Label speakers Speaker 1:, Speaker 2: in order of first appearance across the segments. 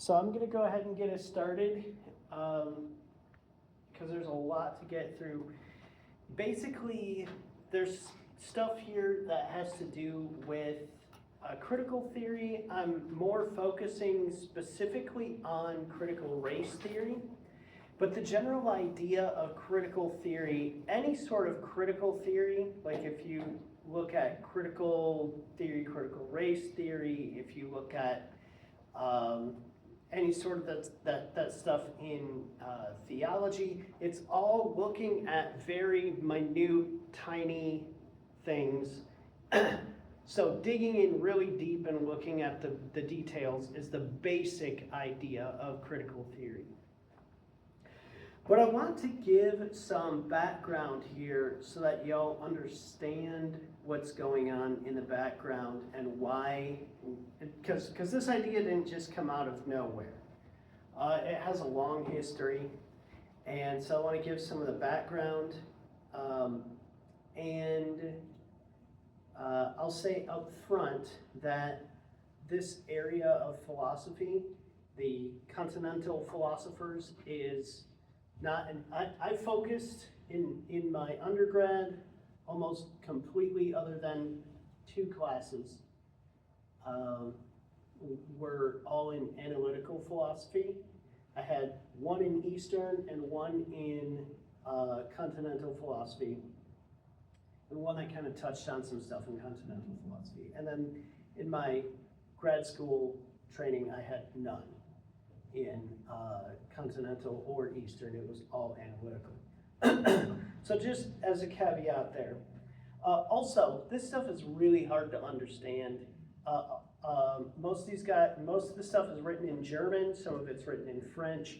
Speaker 1: So I'm going to go ahead and get us started because there's a lot to get through. Basically, there's stuff here that has to do with critical theory. I'm more focusing specifically on critical race theory. But the general idea of critical theory, any sort of critical theory, like if you look at critical theory, critical race theory, if you look at any sort of that stuff in theology, it's all looking at very minute, tiny things. So digging in really deep and looking at the details is the basic idea of critical theory. But I want to give some background here so that y'all understand what's going on in the background and why, because this idea didn't just come out of nowhere. It has a long history, and so I want to give some of the background. I'll say up front that this area of philosophy, the continental philosophers, is not, and I focused in my undergrad almost completely, other than 2 classes, were all in analytical philosophy. I had 1 in Eastern and 1 in continental philosophy, and 1 that kind of touched on some stuff in continental philosophy. And then in my grad school training, I had none in continental or Eastern. It was all analytical. So just as a caveat there. Also, this stuff is really hard to understand. Most of the stuff is written in German, some of it's written in French,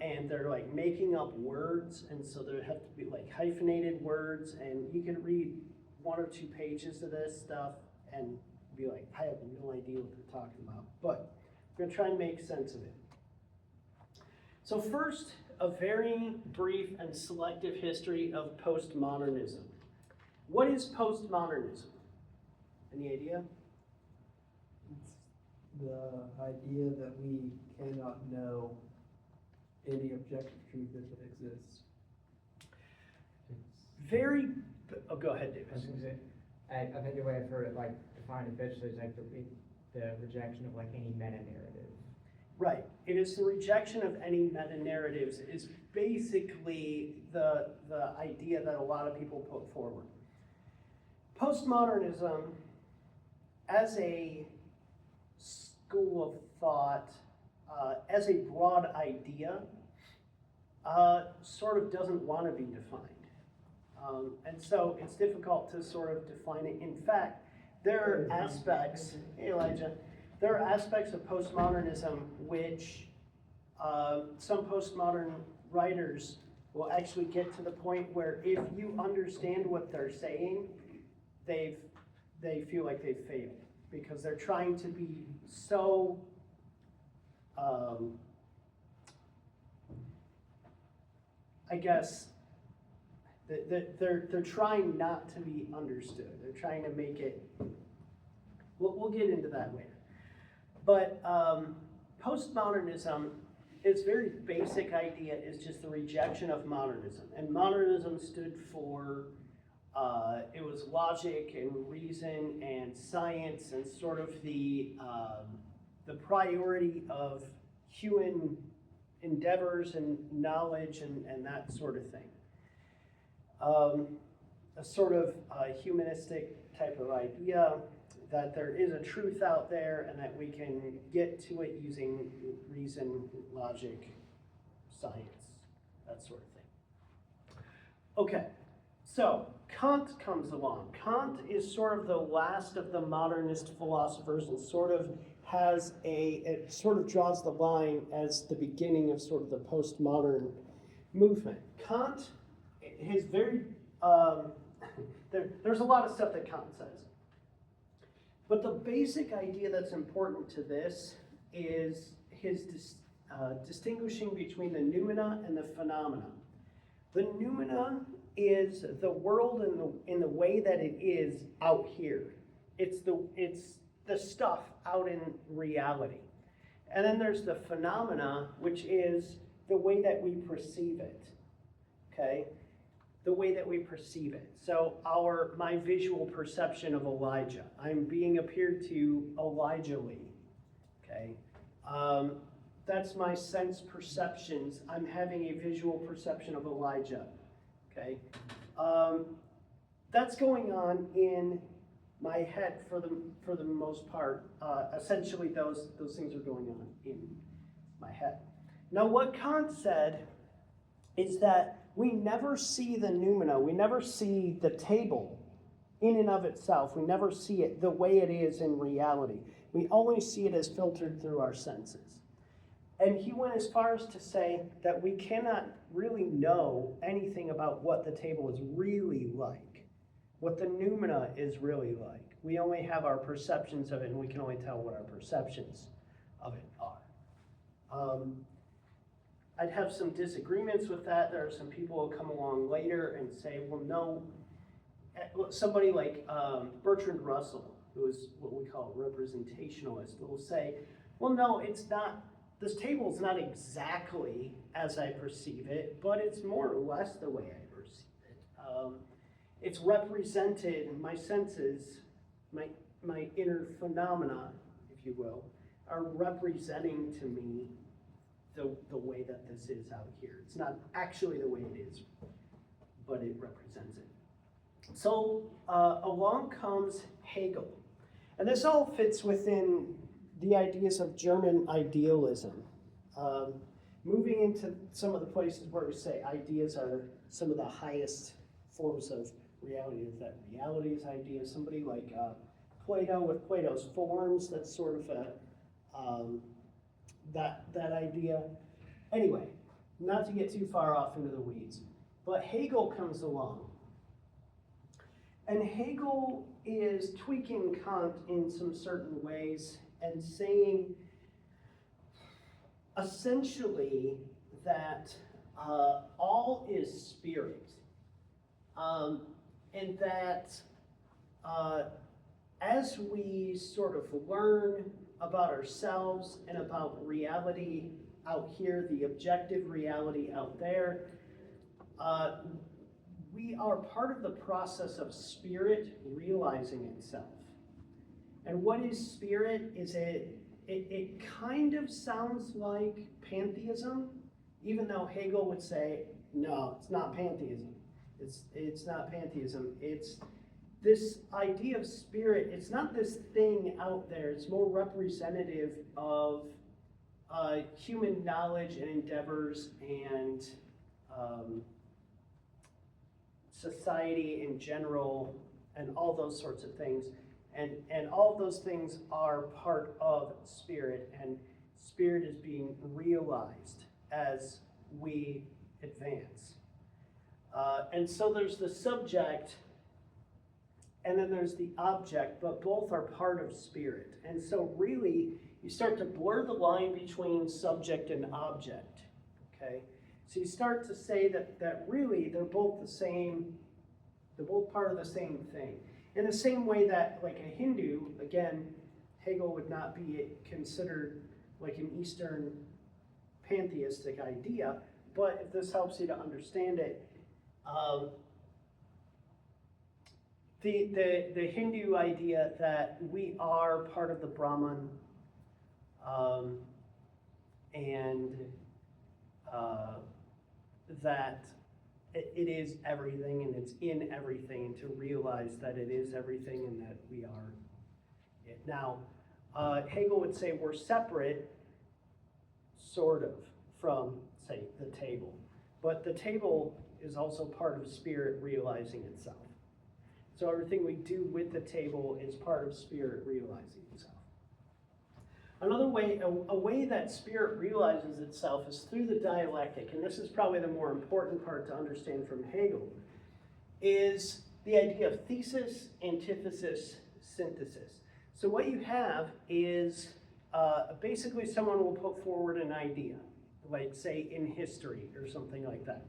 Speaker 1: and they're like making up words, and so there have to be like hyphenated words, and you can read 1 or 2 pages of this stuff and be like, I have no idea what they're talking about. But I'm going to try and make sense of it. So first, a very brief and selective history of postmodernism. What is postmodernism? Any idea?
Speaker 2: It's the idea that we cannot know any objective truth if it exists.
Speaker 1: Go ahead, David.
Speaker 3: I was gonna say, I think the way I've heard it, like, defined officially is like the rejection of like any meta-narrative.
Speaker 1: Right. It is the rejection of any meta-narratives is basically the idea that a lot of people put forward. Postmodernism, as a school of thought, as a broad idea, sort of doesn't want to be defined. And so it's difficult to sort of define it. In fact, there are aspects, hey Elijah, there are aspects of postmodernism which some postmodern writers will actually get to the point where if you understand what they're saying, they feel like they've failed because they're trying to be so I guess they're trying not to be understood. They're trying to make it. We'll get into that later. But postmodernism, its very basic idea is just the rejection of modernism. And modernism stood for, it was logic and reason and science and sort of the priority of human endeavors and knowledge and that sort of thing. A sort of humanistic type of idea that there is a truth out there and that we can get to it using reason, logic, science, that sort of thing. Okay, so Kant comes along. Kant is sort of the last of the modernist philosophers and sort of it sort of draws the line as the beginning of sort of the postmodern movement. Kant, his very, there's a lot of stuff that Kant says. But the basic idea that's important to this is his distinguishing between the noumena and the phenomena. The noumena is the world in the way that it is out here. It's the stuff out in reality. And then there's the phenomena, which is the way that we perceive it, okay? The way that we perceive it. So my visual perception of Elijah. I'm being appeared to Elijah-ly, okay? That's my sense perceptions. I'm having a visual perception of Elijah, okay? That's going on in my head for the most part. Essentially, those things are going on in my head. Now, what Kant said is that we never see the noumena, we never see the table in and of itself. We never see it the way it is in reality. We only see it as filtered through our senses. And he went as far as to say that we cannot really know anything about what the table is really like, what the noumena is really like. We only have our perceptions of it, and we can only tell what our perceptions of it are. I'd have some disagreements with that. There are some people who come along later and say, well, no, somebody like Bertrand Russell, who is what we call a representationalist, will say, well, no, it's not, this table is not exactly as I perceive it, but it's more or less the way I perceive it. It's represented, my senses, my inner phenomena, if you will, are representing to me the way that this is out here. It's not actually the way it is, but it represents it. So along comes Hegel. And this all fits within the ideas of German idealism. Moving into some of the places where we say ideas are some of the highest forms of reality, is that reality is ideas. Somebody like Plato with Plato's forms, that's sort of that idea. Anyway, not to get too far off into the weeds, but Hegel comes along. And Hegel is tweaking Kant in some certain ways and saying essentially that all is spirit. And that as we sort of learn about ourselves and about reality out here, the objective reality out there, we are part of the process of spirit realizing itself. And what is spirit? It kind of sounds like pantheism, even though Hegel would say, no, it's not pantheism. It's not pantheism. It's this idea of spirit. It's not this thing out there. It's more representative of human knowledge and endeavors and society in general and all those sorts of things. And all of those things are part of spirit, and spirit is being realized as we advance. And so there's the subject, and then there's the object, but both are part of spirit. And so really, you start to blur the line between subject and object, okay? So you start to say that really they're both the same, they're both part of the same thing. In the same way that, like a Hindu, again, Hegel would not be considered like an Eastern pantheistic idea, but if this helps you to understand it, the Hindu idea that we are part of the Brahman, and that it is everything and it's in everything, and to realize that it is everything and that we are it. Now, Hegel would say we're separate, sort of, from, say, the table. But the table is also part of spirit realizing itself. So everything we do with the table is part of spirit realizing itself. Another way, a way that spirit realizes itself is through the dialectic, and this is probably the more important part to understand from Hegel, is the idea of thesis, antithesis, synthesis. So what you have is basically someone will put forward an idea, like say in history or something like that.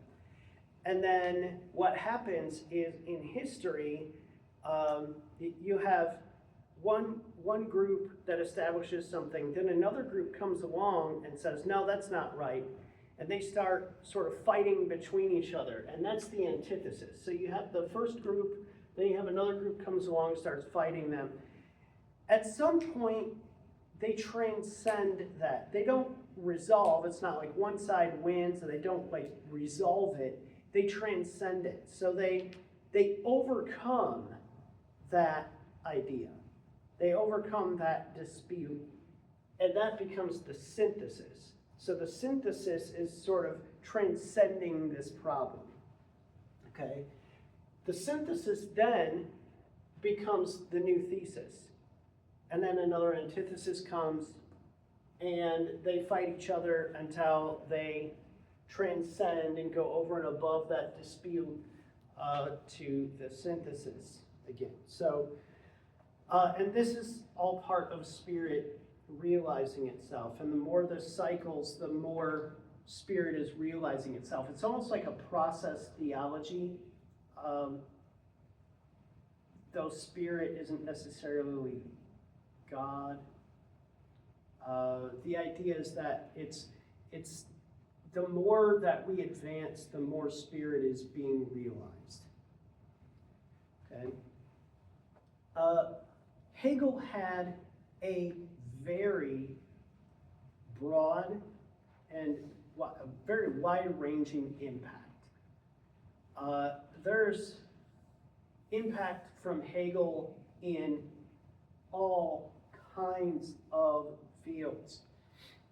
Speaker 1: And then what happens is in history, you have one one group that establishes something, then another group comes along and says, no, that's not right. And they start sort of fighting between each other, and that's the antithesis. So you have the first group, then you have another group comes along and starts fighting them. At some point, they transcend that. They don't resolve. It's not like one side wins and they don't like resolve it. They transcend it. So they overcome that idea. They overcome that dispute, and that becomes the synthesis. So the synthesis is sort of transcending this problem. Okay? The synthesis then becomes the new thesis. And then another antithesis comes, and they fight each other until they transcend and go over and above that dispute to the synthesis again. So, and this is all part of spirit realizing itself. And the more this cycles, the more spirit is realizing itself. It's almost like a process theology. Though spirit isn't necessarily God. The idea is that it's the more that we advance, the more spirit is being realized. Okay. Hegel had a very broad and very wide-ranging impact. There's impact from Hegel in all kinds of fields.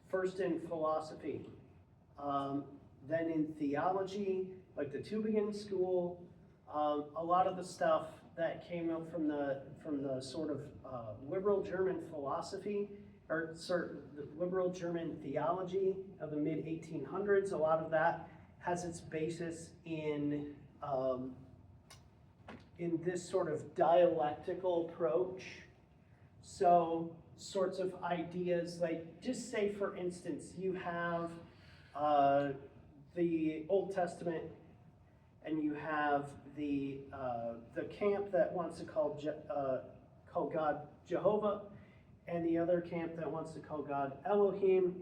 Speaker 1: First in philosophy, then in theology, like the Tübingen School, a lot of the stuff that came up from the sort of liberal German philosophy, or the liberal German theology of the mid-1800s, a lot of that has its basis in this sort of dialectical approach. So sorts of ideas, like just say for instance, you have the Old Testament and you have the camp that wants to call God Jehovah, and the other camp that wants to call God Elohim,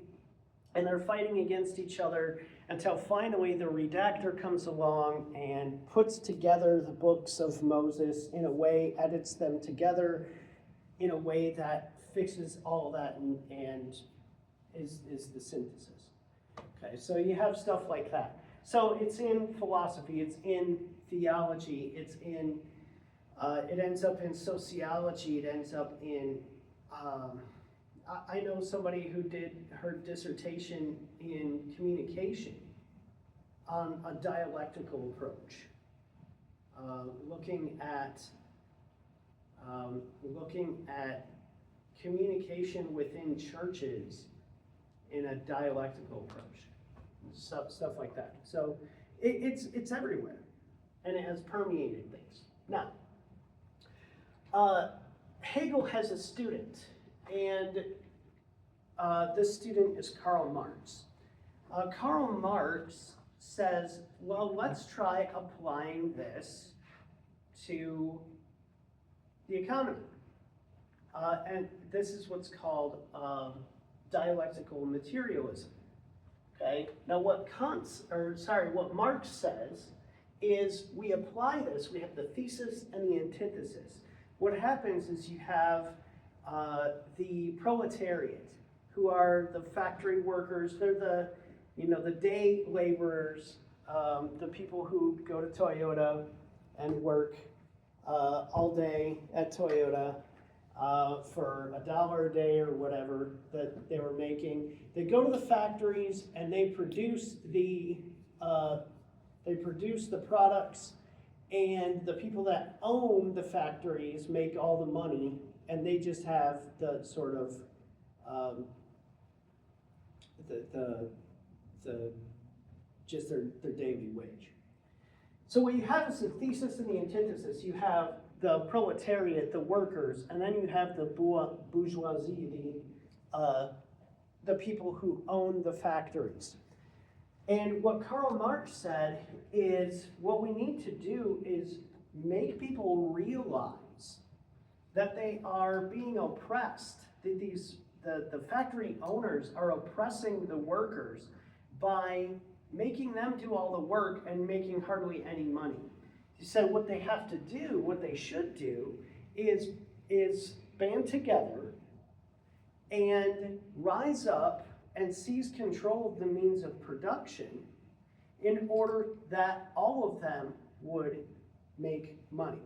Speaker 1: and they're fighting against each other until finally the redactor comes along and puts together the books of Moses in a way, edits them together in a way that fixes all that and is the synthesis. Okay, so you have stuff like that. So it's in philosophy, it's in theology, it's in, it ends up in sociology, it ends up in, I know somebody who did her dissertation in communication on a dialectical approach, looking at communication within churches in a dialectical approach, stuff like that. So it's everywhere, and it has permeated things. Now, Hegel has a student, and this student is Karl Marx. Karl Marx says, well, let's try applying this to the economy. And this is what's called dialectical materialism. Okay? Now what Marx says is we apply this, we have the thesis and the antithesis. What happens is you have the proletariat, who are the factory workers, they're the day laborers, the people who go to Toyota and work all day at Toyota for $1 a day or whatever that they were making. They go to the factories and they produce the products, and the people that own the factories make all the money, and they just have the sort of just their daily wage. So what you have is the thesis and the antithesis. You have the proletariat, the workers, and then you have the bourgeoisie, the people who own the factories. And what Karl Marx said is what we need to do is make people realize that they are being oppressed, that the factory owners are oppressing the workers by making them do all the work and making hardly any money. He said what they have to do, what they should do, is band together and rise up and seize control of the means of production in order that all of them would make money.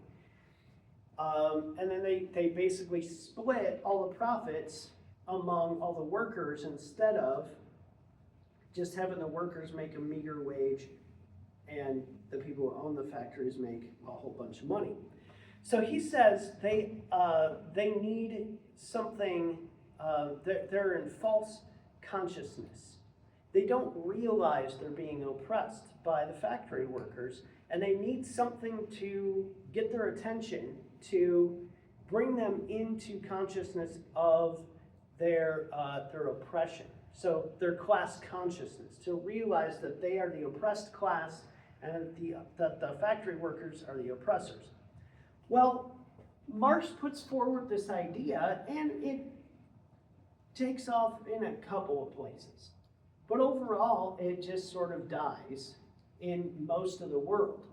Speaker 1: And then they basically split all the profits among all the workers instead of just having the workers make a meager wage and the people who own the factories make a whole bunch of money. So he says they need something, they're in false consciousness. They don't realize they're being oppressed by the factory workers, and they need something to get their attention, to bring them into consciousness of their oppression. So their class consciousness, to realize that they are the oppressed class and that the factory workers are the oppressors. Well, Marx puts forward this idea, and it takes off in a couple of places. But overall, it just sort of dies in most of the world.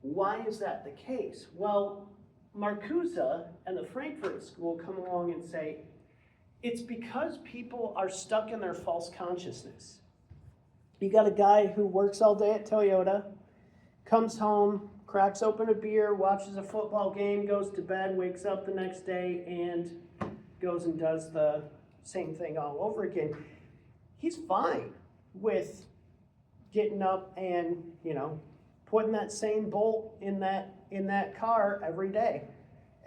Speaker 1: Why is that the case? Well, Marcuse and the Frankfurt School come along and say, it's because people are stuck in their false consciousness. You got a guy who works all day at Toyota, comes home, cracks open a beer, watches a football game, goes to bed, wakes up the next day, and goes and does the same thing all over again. He's fine with getting up and, putting that same bolt in that car every day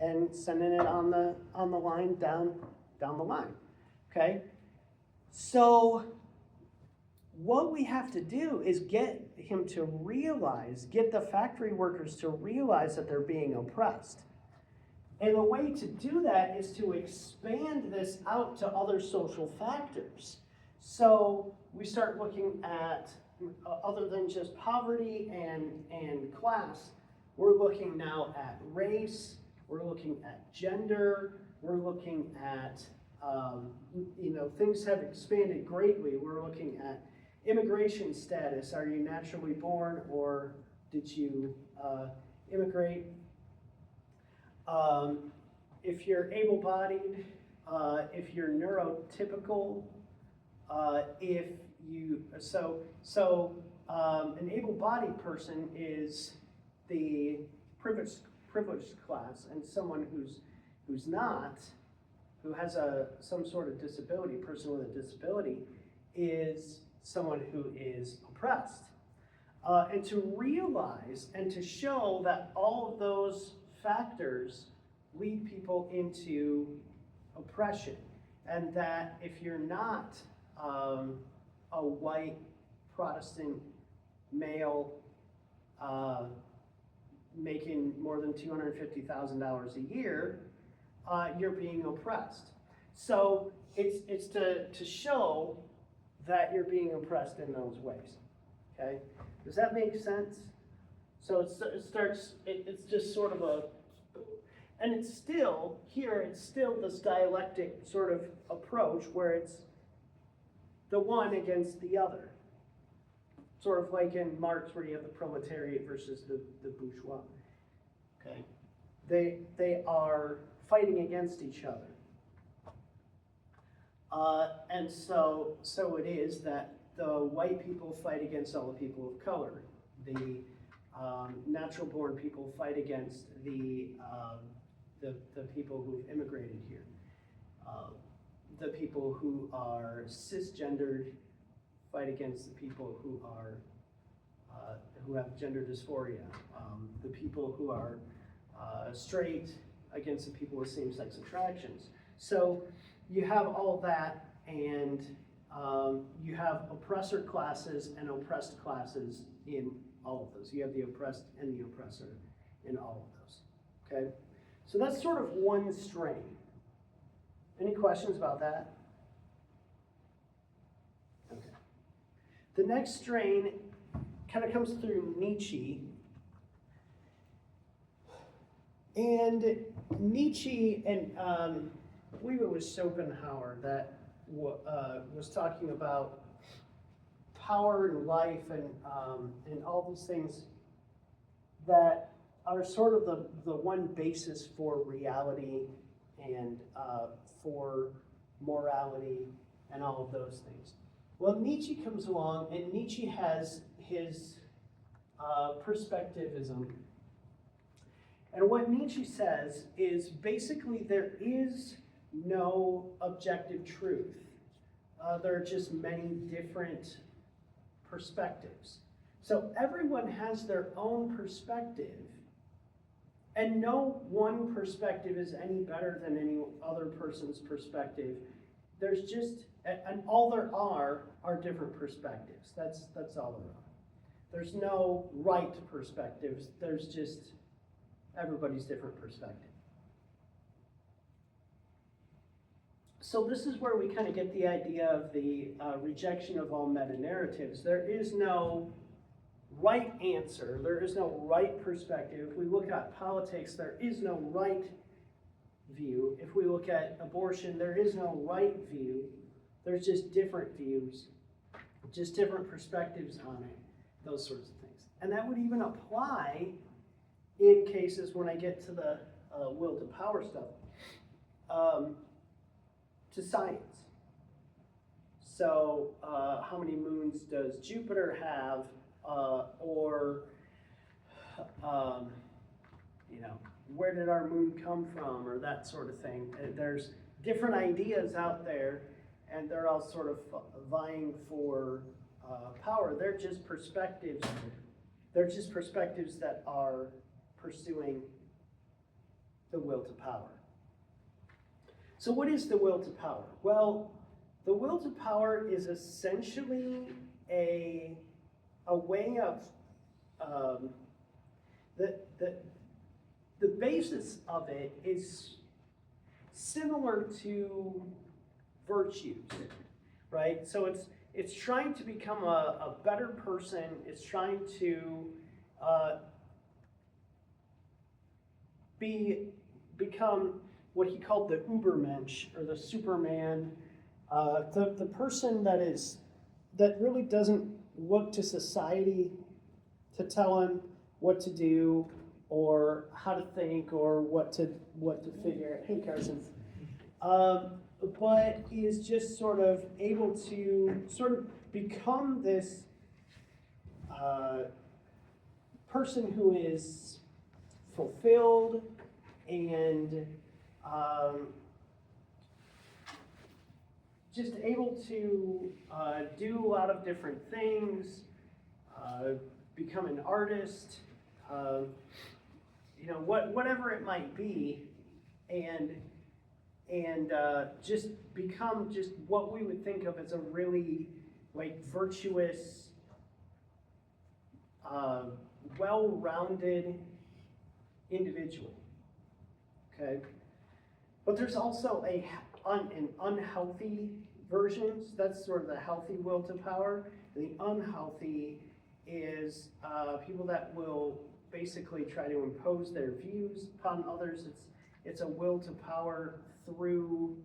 Speaker 1: and sending it on the line down the line. Okay? So what we have to do is get him to realize, get the factory workers to realize that they're being oppressed. And the way to do that is to expand this out to other social factors. So we start looking at, other than just poverty and class, we're looking now at race, we're looking at gender, we're looking at, things have expanded greatly. We're looking at immigration status. Are you naturally born or did you immigrate? If you're able-bodied, if you're neurotypical, an able-bodied person is the privileged class, and someone who's not, who has some sort of disability, person with a disability, is someone who is oppressed. And to realize and to show that all of those factors lead people into oppression, and that if you're not a white Protestant male making more than $250,000 a year, you're being oppressed. So it's to show that you're being oppressed in those ways. Okay, does that make sense? So it's just sort of and it's still this dialectic sort of approach where it's the one against the other. Sort of like in Marx where you have the proletariat versus the bourgeois. Okay, they are fighting against each other. And so it is that the white people fight against all the people of color. The natural-born people fight against the people who've immigrated here. The people who are cisgendered fight against the people who are who have gender dysphoria. The people who are straight against the people with same-sex attractions. So you have all that, and you have oppressor classes and oppressed classes in all of those. You have the oppressed and the oppressor in all of those. Okay? So that's sort of one strain. Any questions about that? Okay. The next strain kind of comes through Nietzsche. And Nietzsche, and I believe it was Schopenhauer that was talking about power and life and all these things that are sort of the one basis for reality and for morality and all of those things. Well, Nietzsche comes along, and Nietzsche has his perspectivism. And what Nietzsche says is basically there is no objective truth. There are just many different perspectives. So everyone has their own perspective, and no one perspective is any better than any other person's perspective. There's just, and all there are different perspectives. That's all there are. There's no right perspectives. There's just everybody's different perspective. So this is where we kind of get the idea of the rejection of all meta-narratives. There is no right answer. There is no right perspective. If we look at politics, there is no right view. If we look at abortion, there is no right view. There's just different views, just different perspectives on it, those sorts of things. And that would even apply in cases when I get to the will to power stuff, to science. So how many moons does Jupiter have, or where did our moon come from, or that sort of thing. There's different ideas out there, and they're all sort of vying for power. They're just perspectives. They're just perspectives that are pursuing the will to power. So what is the will to power? Well, the will to power is essentially a way of, the basis of it is similar to virtues, right? So it's trying to become a better person. It's trying to become what he called the Ubermensch, or the Superman, the person that really doesn't look to society to tell him what to do or how to think or what to figure out. Hey, Carson. But is just sort of able to sort of become this person who is fulfilled and just able to do a lot of different things, become an artist, whatever it might be, and just become just what we would think of as a really virtuous, well-rounded individual. Okay, but there's also an unhealthy version. So that's sort of the healthy will to power. The unhealthy is people that will basically try to impose their views upon others. It's a will to power through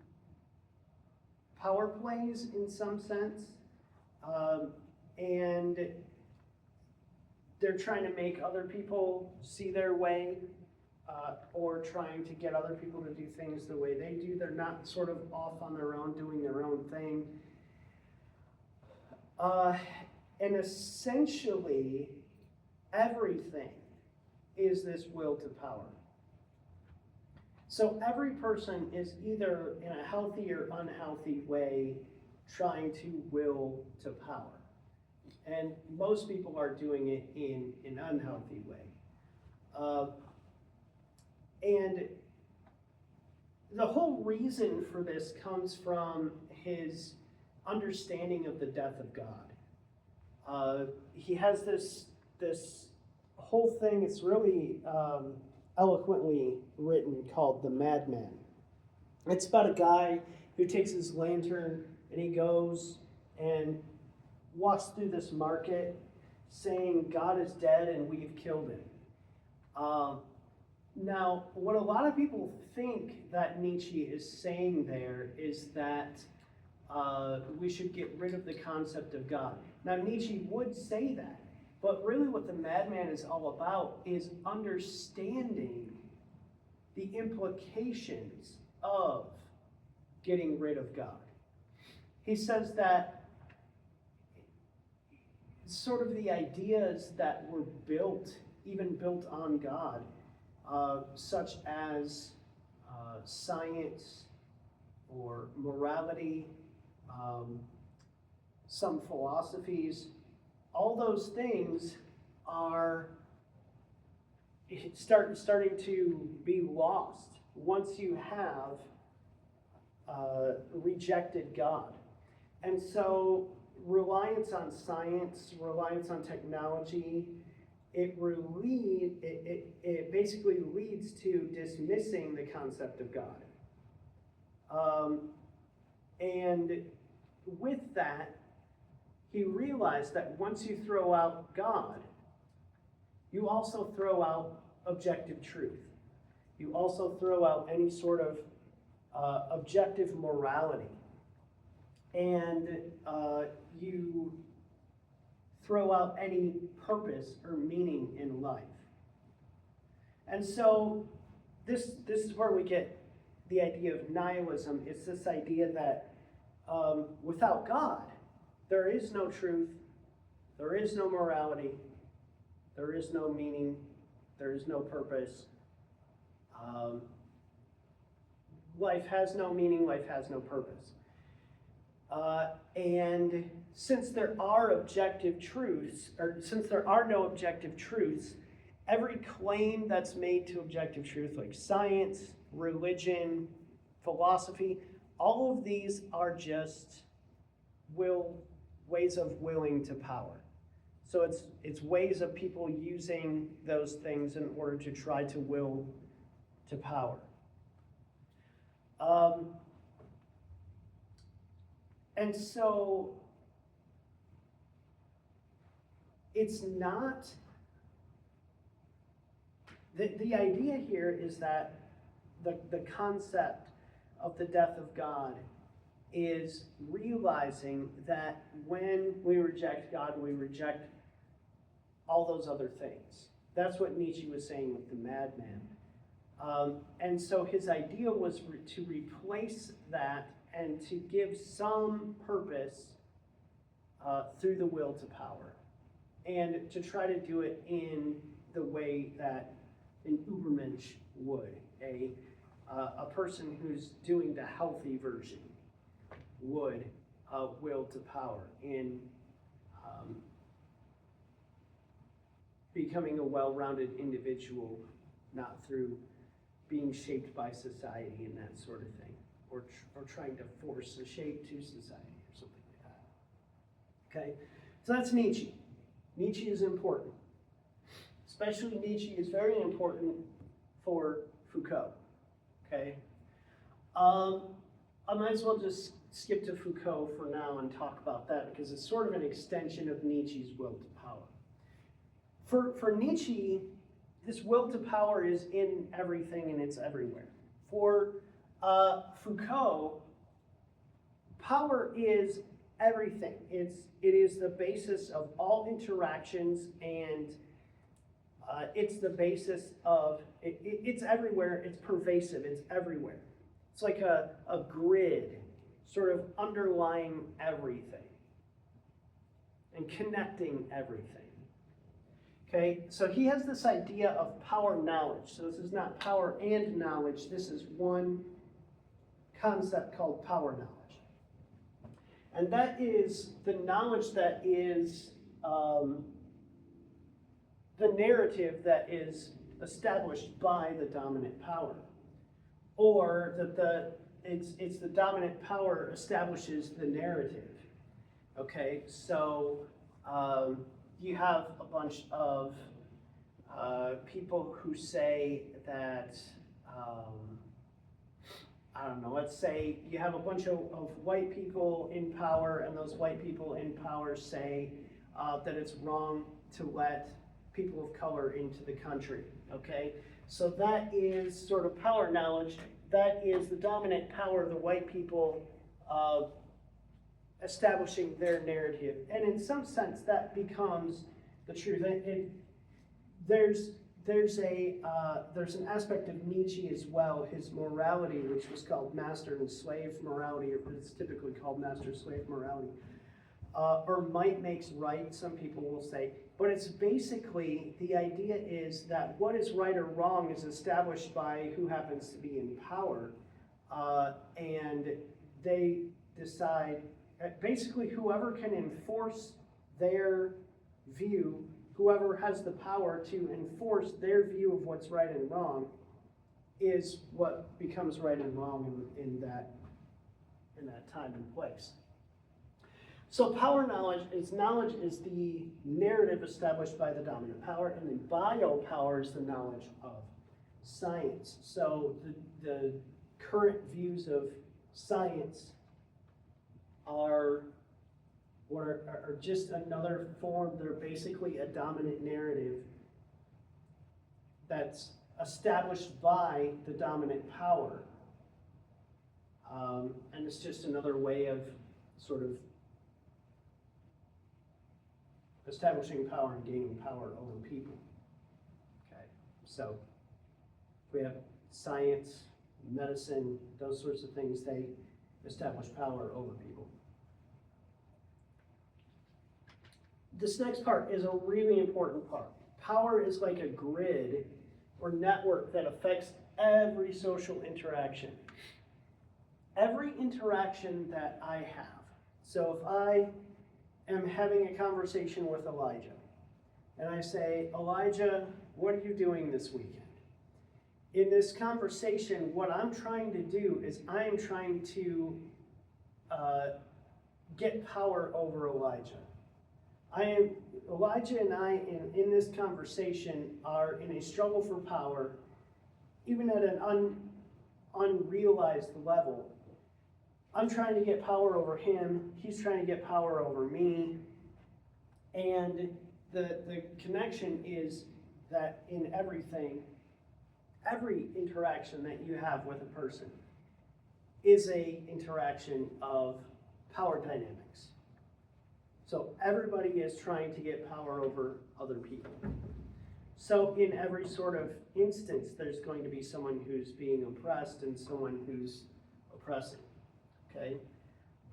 Speaker 1: power plays in some sense, and they're trying to make other people see their way, or trying to get other people to do things the way they do. They're not sort of off on their own, doing their own thing. And essentially, everything is this will to power. So every person is either in a healthy or unhealthy way trying to will to power. And most people are doing it in an unhealthy way. And the whole reason for this comes from his understanding of the death of God. He has this whole thing, it's really eloquently written, called The Madman. It's about a guy who takes his lantern and he goes and walks through this market saying God is dead and we've killed him. Now, what a lot of people think that Nietzsche is saying there is that we should get rid of the concept of God. Now, Nietzsche would say that, but really what the Madman is all about is understanding the implications of getting rid of God. He says that sort of the ideas that were built, even built on God, such as science or morality, some philosophies, all those things are starting to be lost once you have rejected God. And so reliance on science, reliance on technology, it basically leads to dismissing the concept of God. And with that, he realized that once you throw out God, you also throw out objective truth. You also throw out any sort of objective morality. And you throw out any purpose or meaning in life. And so this is where we get the idea of nihilism. It's this idea that without God, there is no truth, there is no morality, there is no meaning, there is no purpose. Life has no meaning, life has no purpose. And since there are objective truths, or since there are no objective truths, every claim that's made to objective truth, like science, religion, philosophy, all of these are just ways of willing to power. So it's ways of people using those things in order to try to will to power. And so it's not, the idea here is that the concept of the death of God is realizing that when we reject God, we reject all those other things. That's what Nietzsche was saying with the Madman. And so his idea was to replace that and to give some purpose through the will to power. And to try to do it in the way that an Ubermensch would, a person who's doing the healthy version would will to power in becoming a well-rounded individual, not through being shaped by society and that sort of thing, or trying to force a shape to society or something like that. Okay, so that's Nietzsche. Nietzsche is important. Especially Nietzsche is very important for Foucault. Okay, I might as well just skip to Foucault for now and talk about that because it's sort of an extension of Nietzsche's will to power. For Nietzsche, this will to power is in everything and it's everywhere. For Foucault, power is everything. It is the basis of all interactions, and it's the basis of, it's everywhere, it's pervasive, it's everywhere. It's like a grid sort of underlying everything and connecting everything. Okay, so he has this idea of power knowledge. So this is not power and knowledge, this is one concept called power knowledge. And that is the knowledge that is the narrative that is established by the dominant power. Or that it's the dominant power establishes the narrative. Okay, so you have a bunch of people who say that, I don't know, let's say you have a bunch of white people in power, and those white people in power say that it's wrong to let people of color into the country, okay? So that is sort of power knowledge. That is the dominant power of the white people establishing their narrative. And in some sense, that becomes the truth. There's an aspect of Nietzsche as well, his morality, which was called master and slave morality, or it's typically called master-slave morality. Or might makes right, some people will say. But it's basically, the idea is that what is right or wrong is established by who happens to be in power. And they decide, basically whoever can enforce their view, whoever has the power to enforce their view of what's right and wrong, is what becomes right and wrong in that time and place. So knowledge is the narrative established by the dominant power, and then biopower is the knowledge of science. So the current views of science are just another form. They're basically a dominant narrative that's established by the dominant power. And it's just another way of sort of establishing power and gaining power over people. Okay, so we have science, medicine, those sorts of things, they establish power over people. This next part is a really important part. Power is like a grid or network that affects every social interaction. Every interaction that I have. So if I am having a conversation with Elijah, and I say, Elijah, what are you doing this weekend? In this conversation, what I'm trying to do is I am trying to get power over Elijah. Elijah and I, in this conversation, are in a struggle for power, even at an unrealized level. I'm trying to get power over him, he's trying to get power over me, and the connection is that in everything, every interaction that you have with a person is an interaction of power dynamics. So everybody is trying to get power over other people. So in every sort of instance, there's going to be someone who's being oppressed and someone who's oppressing. Okay?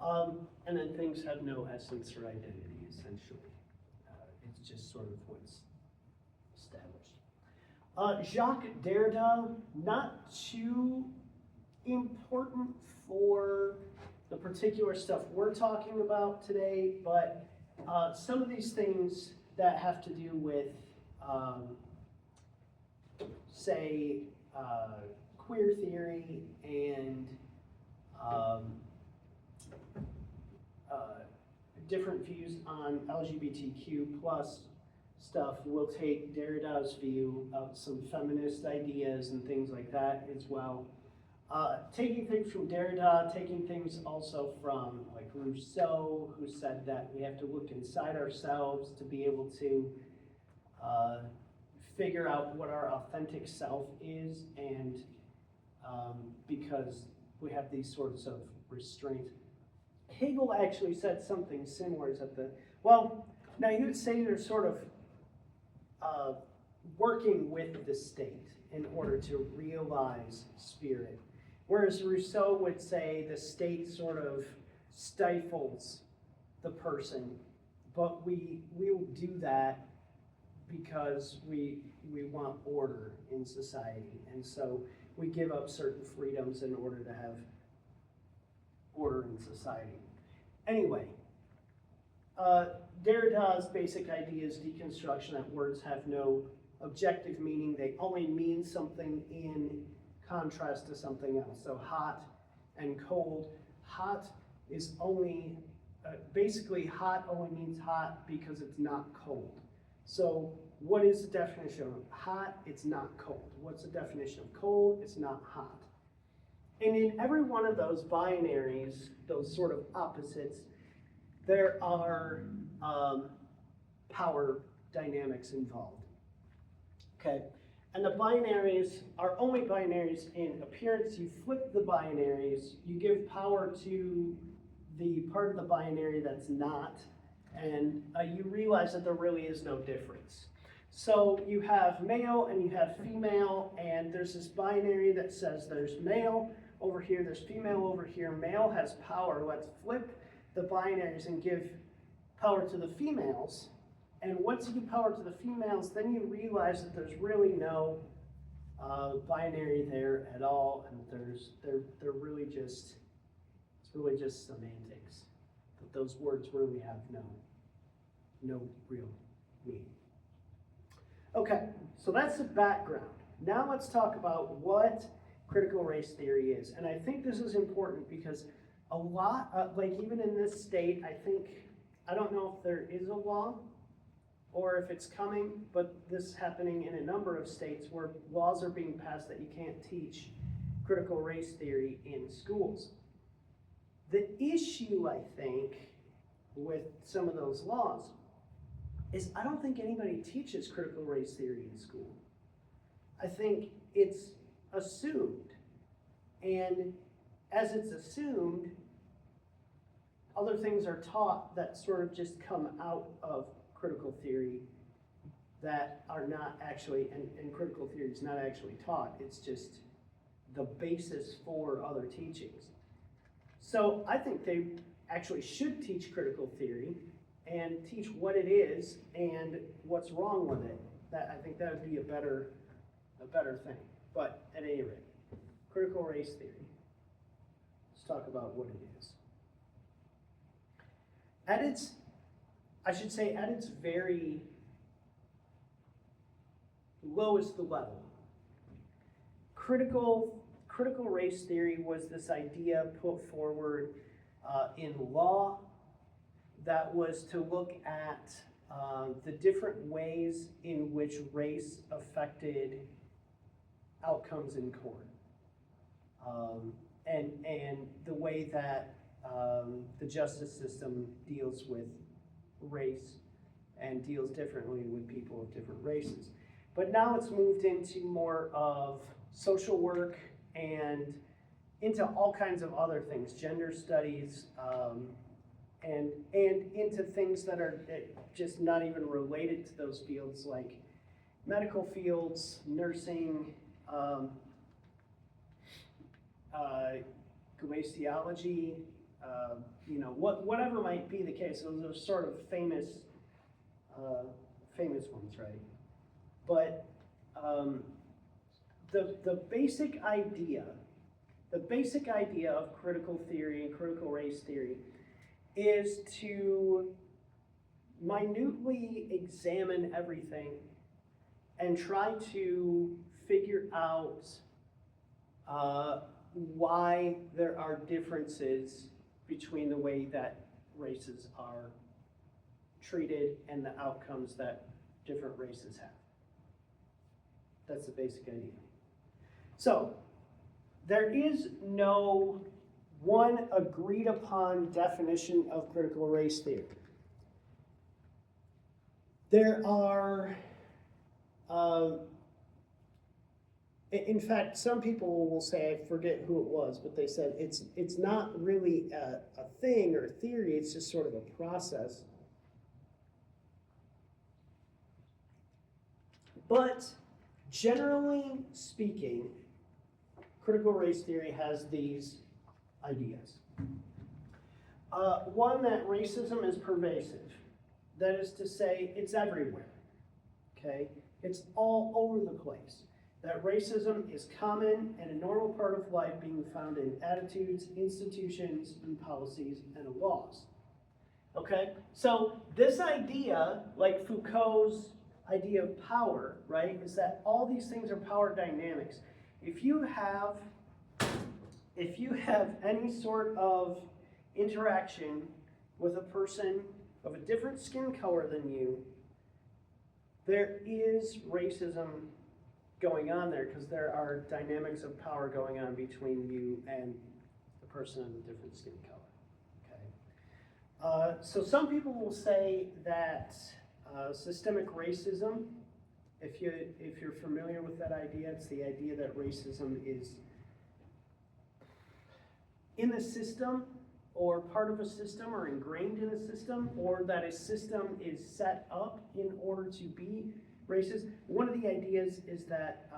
Speaker 1: And then things have no essence or identity, essentially. It's just sort of what's established. Jacques Derrida, not too important for the particular stuff we're talking about today, but some of these things that have to do with, say, queer theory and different views on LGBTQ plus stuff. We'll take Derrida's view of some feminist ideas and things like that as well. Taking things from Derrida, taking things also from like Rousseau, who said that we have to look inside ourselves to be able to figure out what our authentic self is, and because we have these sorts of restraints. Hegel actually said something similar now you would say they're sort of working with the state in order to realize spirit. Whereas Rousseau would say the state sort of stifles the person, but we will do that because we want order in society. And so we give up certain freedoms in order to have order in society. Anyway, Derrida's basic idea is deconstruction, that words have no objective meaning. They only mean something in contrast to something else. So hot and cold. Hot is only, basically hot only means hot because it's not cold. So what is the definition of hot? It's not cold. What's the definition of cold? It's not hot. And in every one of those binaries, those sort of opposites, there are power dynamics involved. Okay, And the binaries are only binaries in appearance. You flip the binaries, you give power to the part of the binary that's not, and you realize that there really is no difference. So you have male and you have female, and there's this binary that says there's male over here, there's female over here. Male has power. Let's flip the binaries and give power to the females. And once you give power to the females, then you realize that there's really no binary there at all, and they're really just, it's really just semantics. But those words really have no real meaning. Okay, so that's the background. Now let's talk about what critical race theory is. And I think this is important because a lot, like even in this state, I don't know if there is a law or if it's coming, but this is happening in a number of states where laws are being passed that you can't teach critical race theory in schools. The issue, I think, with some of those laws is I don't think anybody teaches critical race theory in school. I think it's assumed. And as it's assumed, other things are taught that sort of just come out of critical theory that are not actually, and critical theory is not actually taught, it's just the basis for other teachings. So I think they actually should teach critical theory and teach what it is and what's wrong with it. I think that would be a better thing. But at any rate, critical race theory. Let's talk about what it is. At its very lowest level, critical race theory was this idea put forward in law that was to look at the different ways in which race affected outcomes in court, and the way that the justice system deals with race and deals differently with people of different races. But now it's moved into more of social work and into all kinds of other things, gender studies, and into things that are just not even related to those fields, like medical fields, nursing, glaciology, whatever might be the case. Those are sort of famous ones, right? But the basic idea of critical theory and critical race theory is to minutely examine everything and try to figure out why there are differences between the way that races are treated and the outcomes that different races have. That's the basic idea. So, there is no one agreed upon definition of critical race theory. There are, in fact, some people will say, I forget who it was, but they said it's not really a thing or a theory, it's just sort of a process. But generally speaking, critical race theory has these ideas. One, that racism is pervasive. That is to say, it's everywhere, okay? It's all over the place. That racism is common and a normal part of life, being found in attitudes, institutions, and policies and laws. Okay? So this idea, like Foucault's idea of power, right, is that all these things are power dynamics. If you have any sort of interaction with a person of a different skin color than you, there is racism going on there because there are dynamics of power going on between you and the person of a different skin color. Okay. So some people will say that systemic racism If you're familiar with that idea, it's the idea that racism is in the system, or part of a system, or ingrained in a system, or that a system is set up in order to be racist. One of the ideas is that,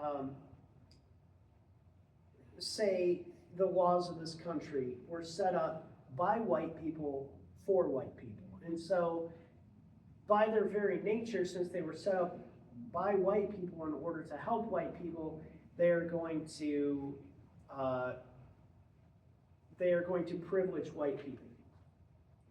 Speaker 1: say, the laws of this country were set up by white people for white people. And so, by their very nature, since they were set up by white people in order to help white people, they're going to privilege white people.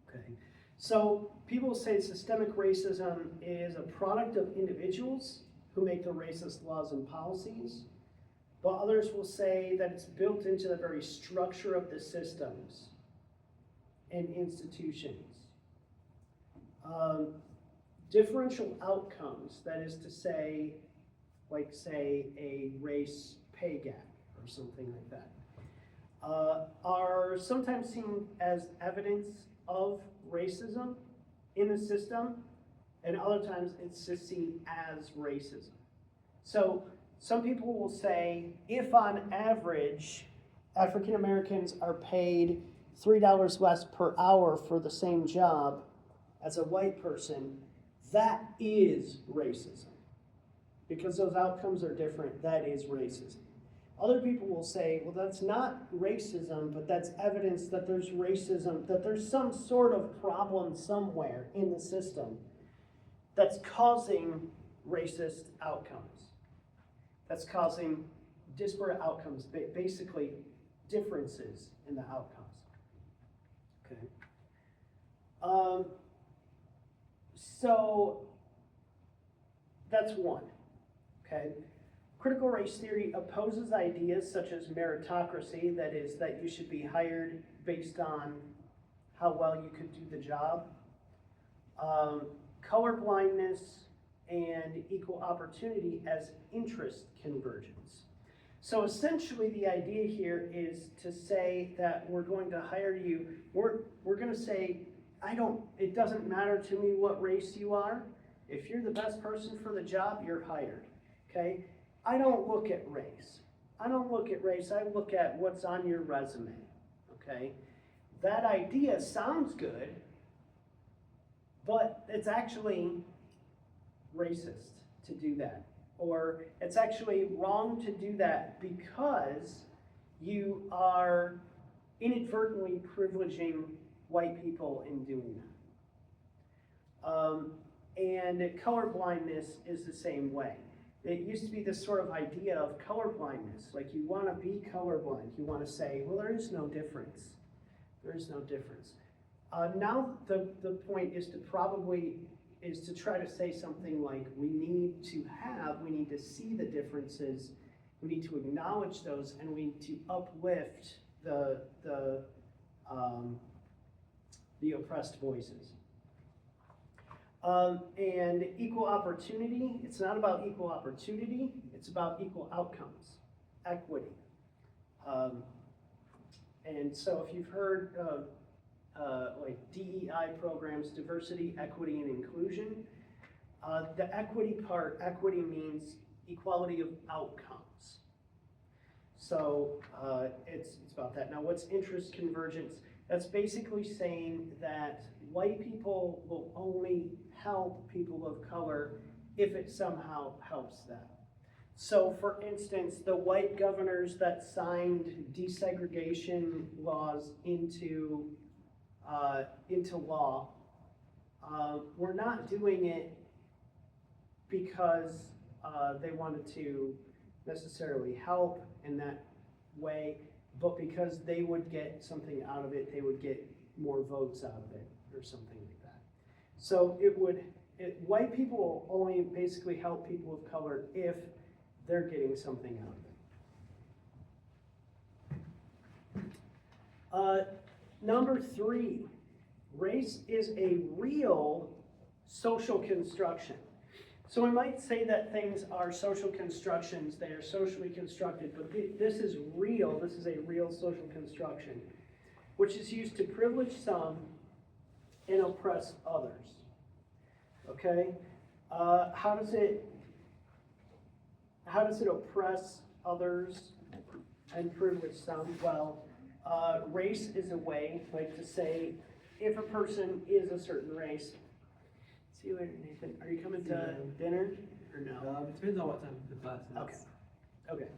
Speaker 1: Okay. So people say systemic racism is a product of individuals who make the racist laws and policies, but others will say that it's built into the very structure of the systems and institutions. Differential outcomes, that is to say, like say a race pay gap or something like that, are sometimes seen as evidence of racism in the system, and other times it's just seen as racism. So some people will say, if on average African Americans are paid $3 less per hour for the same job as a white person, that is racism. Because those outcomes are different, that is racism. Other people will say, well, that's not racism, but that's evidence that there's racism, that there's some sort of problem somewhere in the system that's causing racist outcomes. That's causing disparate outcomes, basically differences in the outcomes. Okay. So that's one. Okay. Critical race theory opposes ideas such as meritocracy, that is, that you should be hired based on how well you could do the job, color blindness, and equal opportunity as interest convergence. So essentially the idea here is to say that we're going to hire you, we're going to say, it doesn't matter to me what race you are. If you're the best person for the job, you're hired, okay? I don't look at race. I look at what's on your resume, okay? That idea sounds good, but it's actually racist to do that. Or it's actually wrong to do that because you are inadvertently privileging white people in doing that. And color blindness is the same way. It used to be this sort of idea of color blindness, like you want to be colorblind. You want to say, well, there is no difference. There is no difference. Now the point is to try to say something like we need to see the differences, we need to acknowledge those, and we need to uplift the oppressed voices. And equal opportunity, it's not about equal opportunity, it's about equal outcomes, equity. And so if you've heard like DEI programs, diversity, equity, and inclusion, the equity means equality of outcomes. So it's about that. Now what's interest convergence? That's basically saying that white people will only help people of color if it somehow helps them. So for instance, the white governors that signed desegregation laws into law were not doing it because they wanted to necessarily help in that way, but because they would get something out of it, they would get more votes out of it or something like that. So white people will only basically help people of color if they're getting something out of it. Number 3, race is a real social construction. So we might say that things are social constructions, they are socially constructed, but this is real, this is a real social construction, which is used to privilege some and oppress others. Okay? How does it how does it oppress others and privilege some? Well, race is a way, like to say, if a person is a certain race. See you later, Nathan. Are you coming to dinner or no?
Speaker 2: It depends on what time the class is.
Speaker 1: Okay.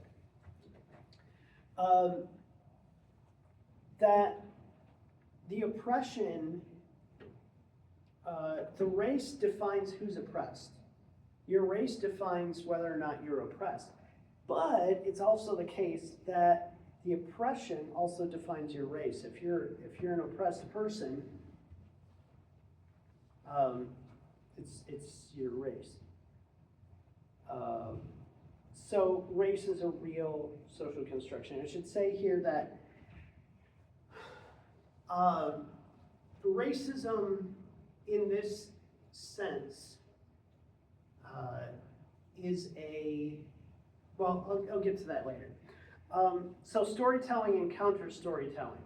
Speaker 1: That the oppression, the race defines who's oppressed. Your race defines whether or not you're oppressed. But it's also the case that the oppression also defines your race. If you're an oppressed person, it's your race. So race is a real social construction. I should say here that racism in this sense is I'll get to that later. So storytelling and counter-storytelling.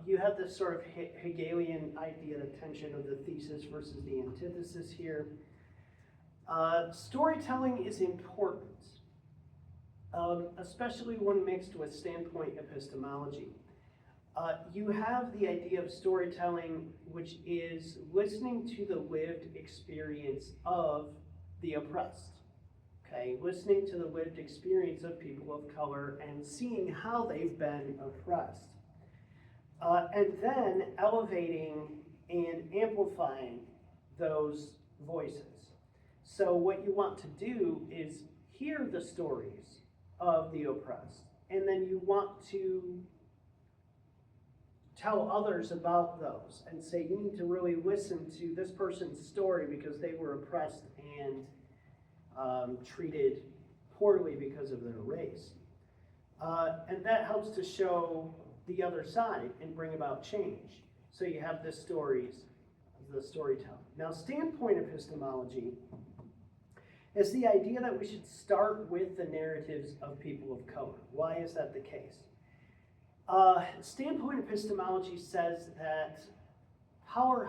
Speaker 1: You have this sort of Hegelian idea, the tension of the thesis versus the antithesis here. Storytelling is important, especially when mixed with standpoint epistemology. You have the idea of storytelling, which is listening to the lived experience of the oppressed. Okay, listening to the lived experience of people of color and seeing how they've been oppressed. And then elevating and amplifying those voices. So what you want to do is hear the stories of the oppressed, and then you want to tell others about those and say you need to really listen to this person's story because they were oppressed and treated poorly because of their race. And that helps to show the other side and bring about change. So you have the stories, the storytelling. Now, standpoint epistemology is the idea that we should start with the narratives of people of color. Why is that the case? Standpoint epistemology says that power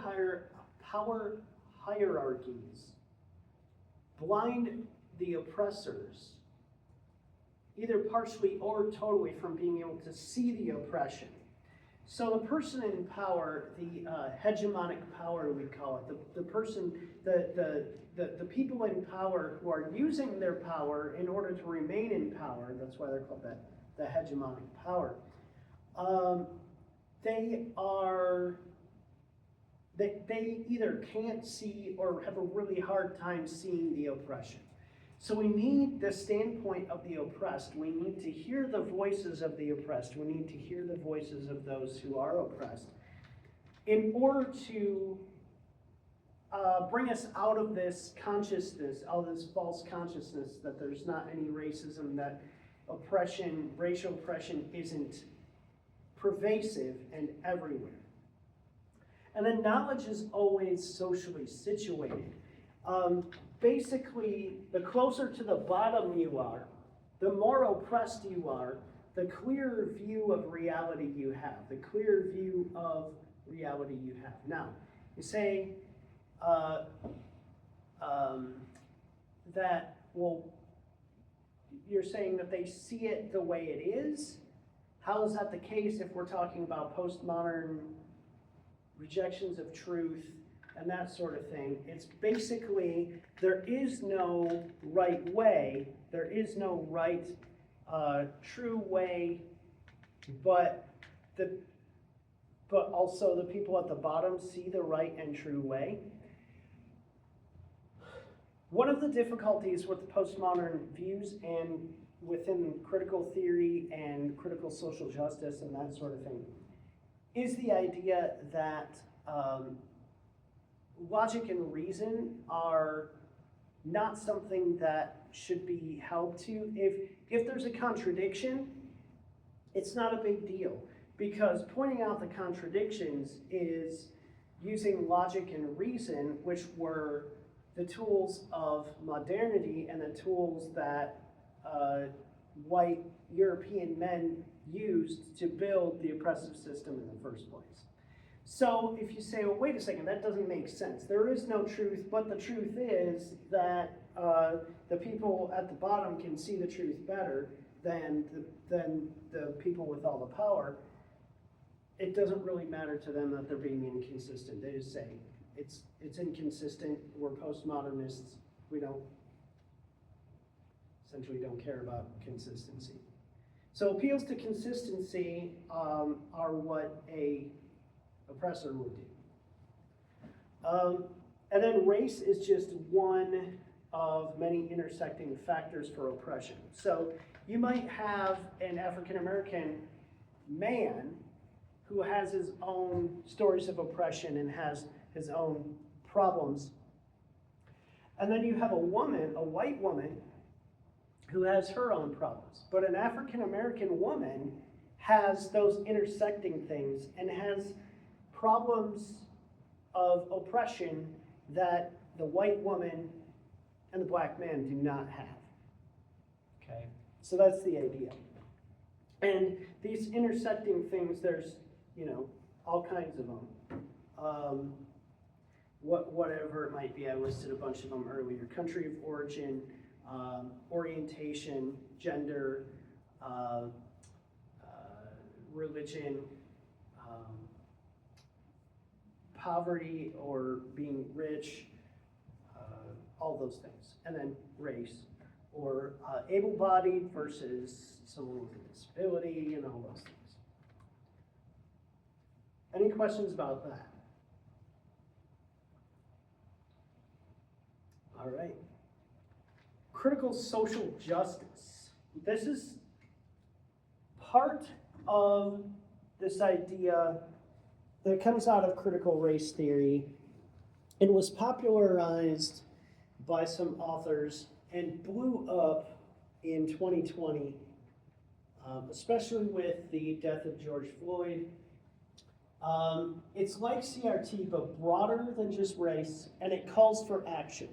Speaker 1: hierarchies blind the oppressors, either partially or totally, from being able to see the oppression. So the person in power, the hegemonic power we call it, the person, the people in power who are using their power in order to remain in power, that's why they're called that, the hegemonic power. They either can't see or have a really hard time seeing the oppression. So we need the standpoint of the oppressed. We need to hear the voices of the oppressed. We need to hear the voices of those who are oppressed in order to bring us out of this consciousness, out of this false consciousness that there's not any racism, that oppression, racial oppression isn't pervasive and everywhere. And then knowledge is always socially situated. Basically, the closer to the bottom you are, the more oppressed you are, the clearer view of reality you have, the clearer view of reality you have. Now, you say that, well, you're saying that they see it the way it is. How is that the case if we're talking about postmodern rejections of truth and that sort of thing? It's basically, there is no right way, there is no right true way, but also the people at the bottom see the right and true way. One of the difficulties with the postmodern views and within critical theory and critical social justice and that sort of thing is the idea that logic and reason are not something that should be held to. If there's a contradiction, it's not a big deal, because pointing out the contradictions is using logic and reason, which were the tools of modernity and the tools that white European men used to build the oppressive system in the first place. So if you say, well, wait a second, that doesn't make sense. There is no truth, but the truth is that the people at the bottom can see the truth better than the people with all the power. It doesn't really matter to them that they're being inconsistent. They just say, it's inconsistent, we're postmodernists, we essentially don't care about consistency. So appeals to consistency are what a oppressor would do. And then race is just one of many intersecting factors for oppression. So you might have an African American man who has his own stories of oppression and has his own problems. And then you have a woman, a white woman, who has her own problems. But an African American woman has those intersecting things and has problems of oppression that the white woman and the black man do not have. Okay, so that's the idea. And these intersecting things, there's, all kinds of them. Whatever it might be, I listed a bunch of them earlier. Country of origin, orientation, gender, religion, poverty or being rich, all those things. And then race, or able-bodied versus someone with a disability, and all those things. Any questions about that? All right. Critical social justice. This is part of this idea that comes out of critical race theory. It was popularized by some authors and blew up in 2020, especially with the death of George Floyd. It's like CRT, but broader than just race, and it calls for action.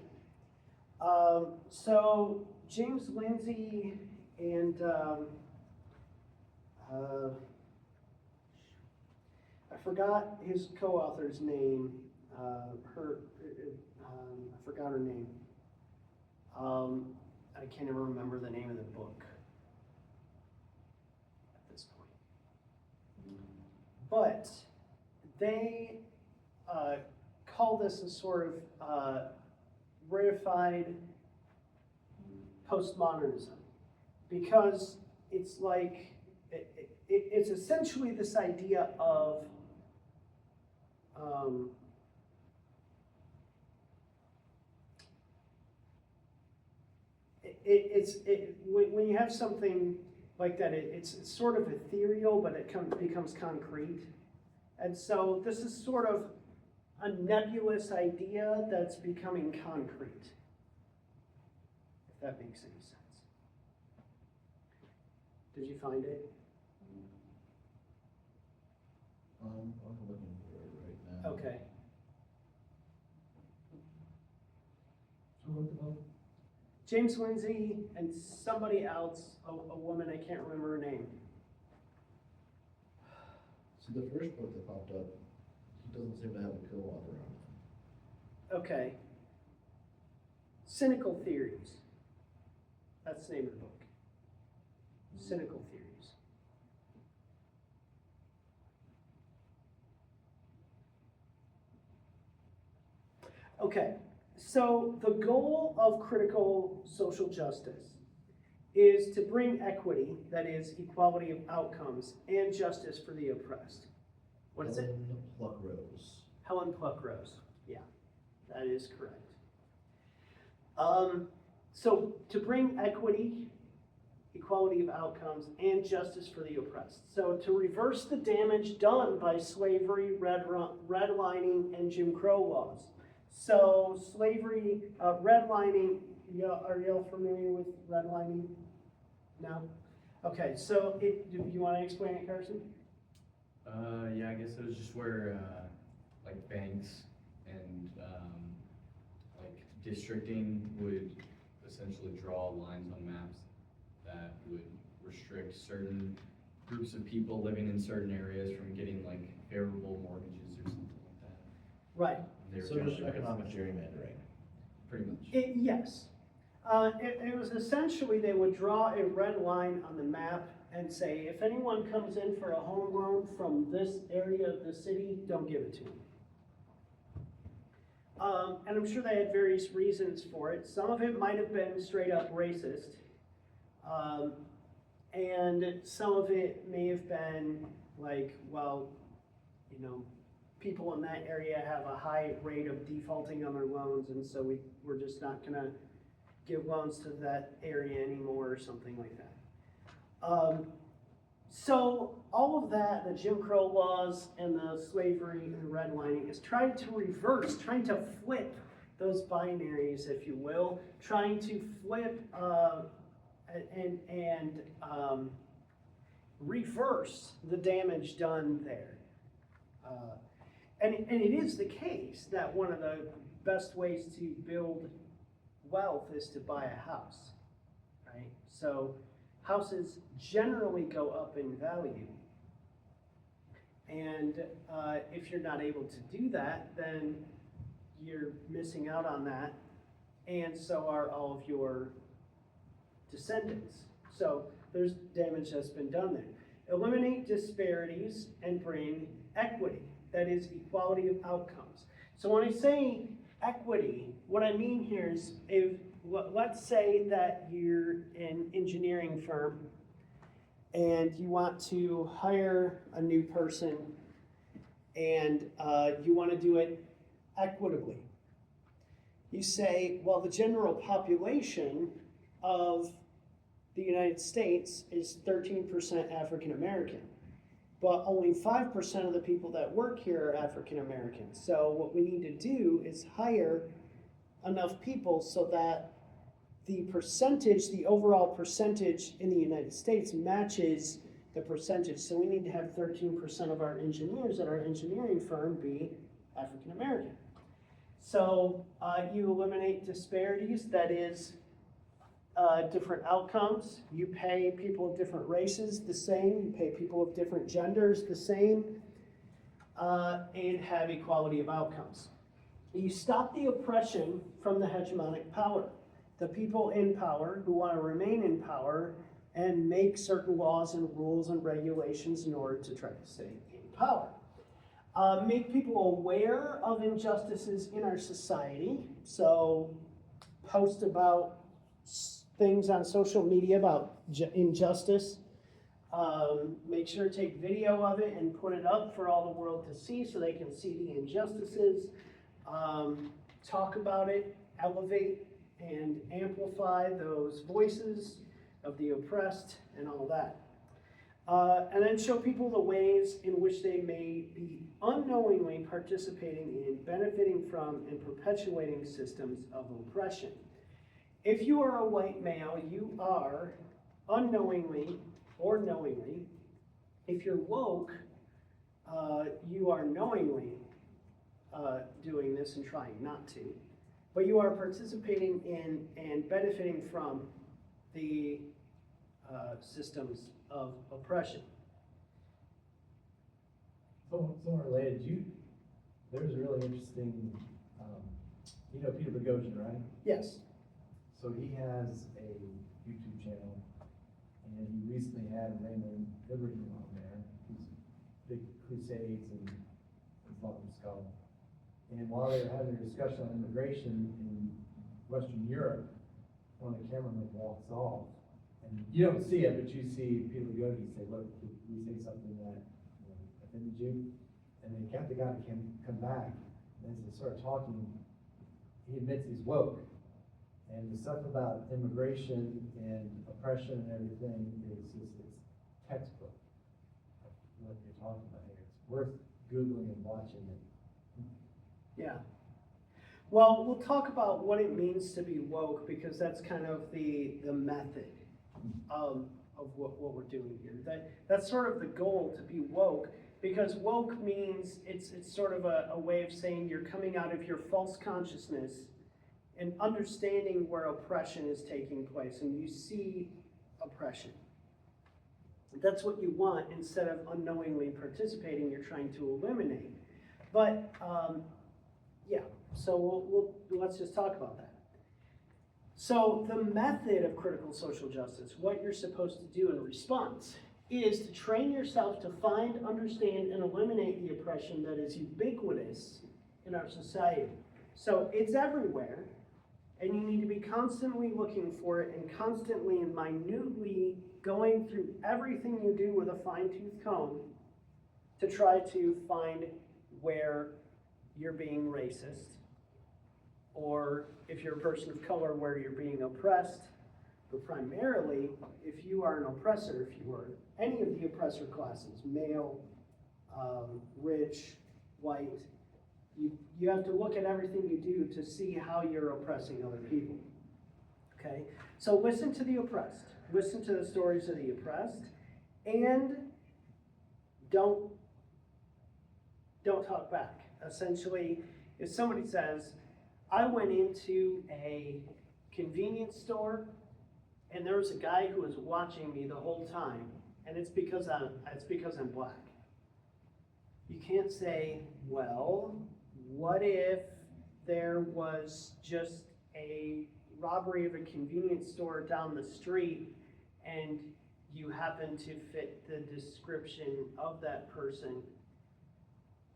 Speaker 1: So James Lindsay and I forgot his co-author's name. I forgot her name. I can't even remember the name of the book at this point. But they call this a sort of reified postmodernism, because it's like, it's essentially this idea of when you have something like that, it's sort of ethereal, but it becomes concrete. And so this is sort of a nebulous idea that's becoming concrete, if that makes any sense. Did you find it?
Speaker 4: I'm looking for it right now.
Speaker 1: Okay.
Speaker 2: Who wrote the book?
Speaker 1: James Lindsay and somebody else, a woman, I can't remember her name.
Speaker 4: So the first book that popped up, he doesn't seem to have a co-author on it.
Speaker 1: Okay. Cynical Theories. That's the name of the book. Cynical Theories. Okay, so the goal of critical social justice is to bring equity, that is, equality of outcomes, and justice for the oppressed. What is it?
Speaker 4: Helen Pluckrose.
Speaker 1: Helen Pluckrose. Yeah, that is correct. So to bring equity, equality of outcomes, and justice for the oppressed. So to reverse the damage done by slavery, redlining, and Jim Crow laws. So slavery, redlining, are y'all familiar with redlining? No? Okay, so do you want to explain it, Carson?
Speaker 5: Yeah, I guess it was just where, like banks and, like districting would essentially draw lines on maps that would restrict certain groups of people living in certain areas from getting like favorable mortgages or
Speaker 1: Right.
Speaker 5: They were
Speaker 4: So just
Speaker 5: generally
Speaker 4: economic gerrymandering.
Speaker 5: pretty much.
Speaker 1: Yes. It was essentially, they would draw a red line on the map and say, if anyone comes in for a home loan from this area of the city, don't give it to them. And I'm sure they had various reasons for it. Some of it might have been straight up racist. And some of it may have been like, well, you know, people in that area have a high rate of defaulting on their loans, and so we're just not gonna give loans to that area anymore, or something like that. So all of that, the Jim Crow laws and the slavery and redlining, is trying to reverse, trying to flip those binaries, if you will, trying to flip and reverse the damage done there. And it is the case that one of the best ways to build wealth is to buy a house, right? So houses generally go up in value. And if you're not able to do that, then you're missing out on that. And so are all of your descendants. So there's damage that's been done there. Eliminate disparities and bring equity. That is equality of outcomes. So when I say equity, what I mean here is, let's say that you're an engineering firm and you want to hire a new person and you want to do it equitably. You say, well, the general population of the United States is 13% African American, but only 5% of the people that work here are African American. So what we need to do is hire enough people so that the percentage, the overall percentage in the United States matches the percentage. So we need to have 13% of our engineers at our engineering firm be African American. So you eliminate disparities, that is different outcomes. You pay people of different races the same, you pay people of different genders the same, and have equality of outcomes. You stop the oppression from the hegemonic power. The people in power who want to remain in power and make certain laws and rules and regulations in order to try to stay in power. Make people aware of injustices in our society. So post about things on social media about injustice. Make sure to take video of it and put it up for all the world to see so they can see the injustices. Talk about it, elevate and amplify those voices of the oppressed and all that. And then show people the ways in which they may be unknowingly participating in, benefiting from, and perpetuating systems of oppression. If you are a white male, you are unknowingly or knowingly. If you're woke, you are knowingly doing this and trying not to. But you are participating in and benefiting from the systems of oppression.
Speaker 2: Somewhat related, there's a really interesting, you know Peter Boghossian, right?
Speaker 1: Yes.
Speaker 2: So he has a YouTube channel, and he recently had Raymond Ibrahim on there, who's big Crusades and Islam scholar. And while they were having a discussion on immigration in Western Europe, one of the cameramen walks off, and you don't see it, but you see Peter Boghossian say, "Look, did we say something that offended you?" And they kept the guy to come back, and as they started talking, he admits he's woke. And the stuff about immigration and oppression and everything is just, it's textbook of what you're talking about here. It's worth Googling and watching it.
Speaker 1: Yeah. Well, we'll talk about what it means to be woke, because that's kind of the method of what we're doing here. That's sort of the goal, to be woke, because woke means it's sort of a way of saying you're coming out of your false consciousness and understanding where oppression is taking place, and you see oppression. That's what you want. Instead of unknowingly participating, you're trying to eliminate. But So let's just talk about that. So the method of critical social justice, what you're supposed to do in response, is to train yourself to find, understand, and eliminate the oppression that is ubiquitous in our society. So it's everywhere, and you need to be constantly looking for it and constantly and minutely going through everything you do with a fine-tooth comb to try to find where you're being racist, or if you're a person of color, where you're being oppressed. But primarily, if you are an oppressor, if you are any of the oppressor classes, male, rich, white, you have to look at everything you do to see how you're oppressing other people. Okay? So listen to the oppressed. Listen to the stories of the oppressed, and don't talk back. Essentially, if somebody says, I went into a convenience store and there was a guy who was watching me the whole time, and it's because I'm black. You can't say, well, what if there was just a robbery of a convenience store down the street and you happen to fit the description of that person?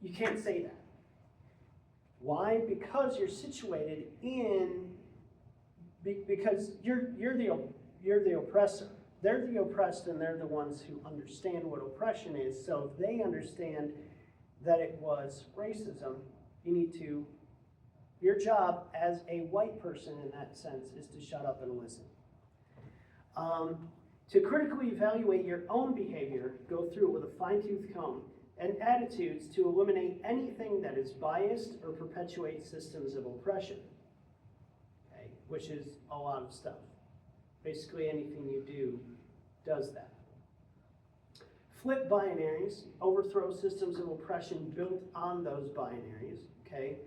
Speaker 1: You can't say that. Why? Because you're situated in, because you're the oppressor. They're the oppressed, and they're the ones who understand what oppression is. So if they understand that it was racism, you need to, your job as a white person in that sense is to shut up and listen. To critically evaluate your own behavior, go through it with a fine-tooth comb, and attitudes to eliminate anything that is biased or perpetuates systems of oppression, okay, which is a lot of stuff. Basically anything you do does that. Flip binaries, overthrow systems of oppression built on those binaries, okay?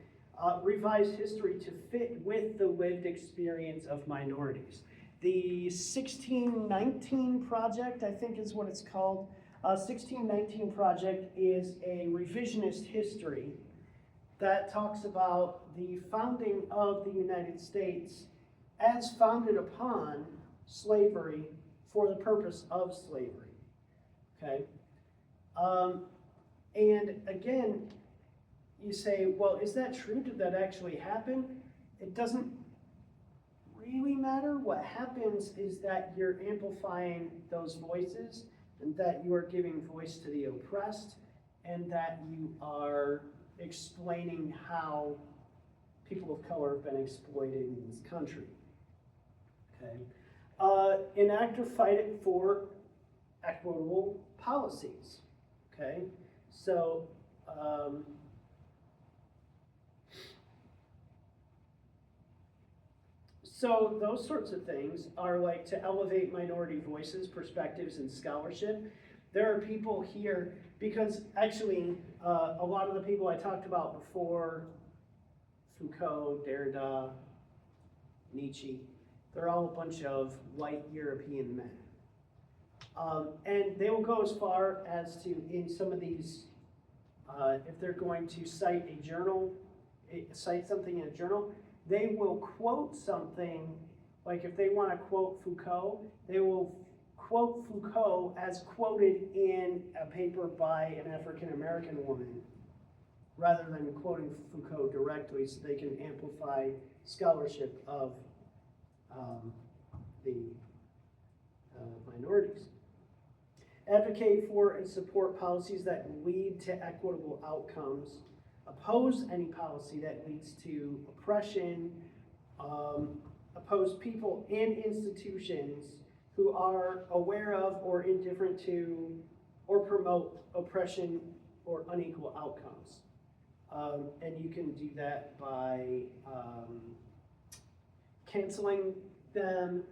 Speaker 1: Revise history to fit with the lived experience of minorities. The 1619 Project, I think is what it's called. 1619 Project is a revisionist history that talks about the founding of the United States as founded upon slavery for the purpose of slavery, okay? And again, you say, well, is that true? Did that actually happen? It doesn't really matter. What happens is that you're amplifying those voices, and that you are giving voice to the oppressed, and that you are explaining how people of color have been exploited in this country. Okay. Enact or fight it for equitable policies. Okay. So, so those sorts of things are like to elevate minority voices, perspectives, and scholarship. There are people here, because actually a lot of the people I talked about before, Foucault, Derrida, Nietzsche, they're all a bunch of white European men. And they will go as far as to, in some of these, if they're going to cite a journal, cite something in a journal, they will quote something, like if they want to quote Foucault, they will quote Foucault as quoted in a paper by an African-American woman, rather than quoting Foucault directly, so they can amplify scholarship of the minorities. Advocate for and support policies that lead to equitable outcomes. Oppose any policy that leads to oppression. Oppose people and institutions who are aware of or indifferent to or promote oppression or unequal outcomes. And you can do that by canceling them,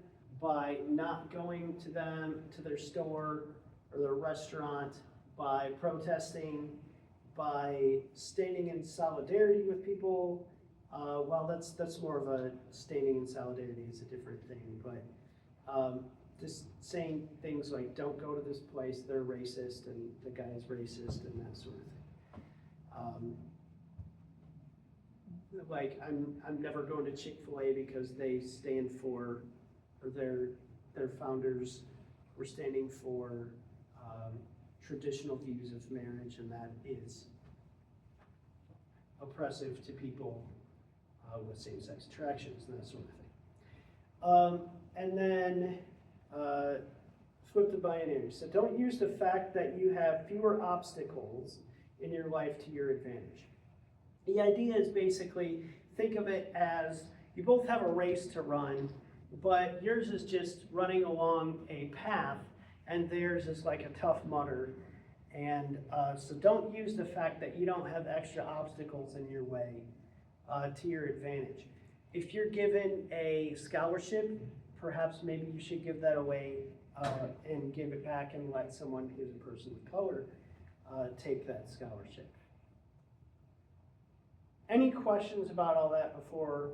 Speaker 1: by not going to them, to their store or their restaurant, by protesting, by standing in solidarity with people. Well, that's more of a standing in solidarity is a different thing, but just saying things like, don't go to this place, they're racist, and the guy's racist, and that sort of thing. like, I'm never going to Chick-fil-A because they stand for, or their founders were standing for traditional views of marriage, and that is oppressive to people with same-sex attractions and that sort of thing. And then flip the binary. So don't use the fact that you have fewer obstacles in your life to your advantage. The idea is basically, think of it as you both have a race to run, but yours is just running along a path, and theirs is like a Tough Mudder. And so don't use the fact that you don't have extra obstacles in your way to your advantage. If you're given a scholarship, perhaps maybe you should give that away and give it back and let someone who's a person of color take that scholarship. Any questions about all that before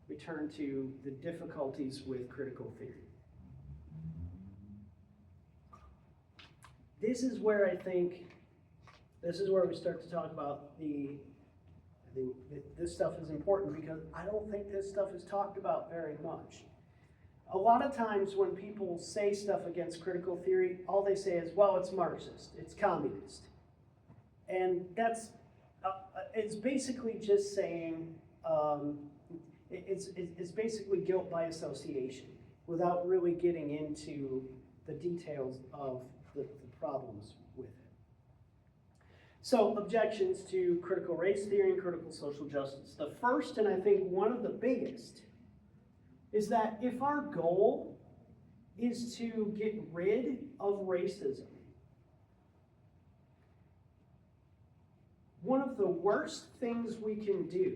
Speaker 1: we turn to the difficulties with critical theory? This is where we start to talk about I think this stuff is important because I don't think this stuff is talked about very much. A lot of times when people say stuff against critical theory, all they say is, well, it's Marxist, it's communist. And that's, it's basically just saying, it's basically guilt by association without really getting into the details of the problems with it. So, objections to critical race theory and critical social justice. The first, and I think one of the biggest, is that if our goal is to get rid of racism, one of the worst things we can do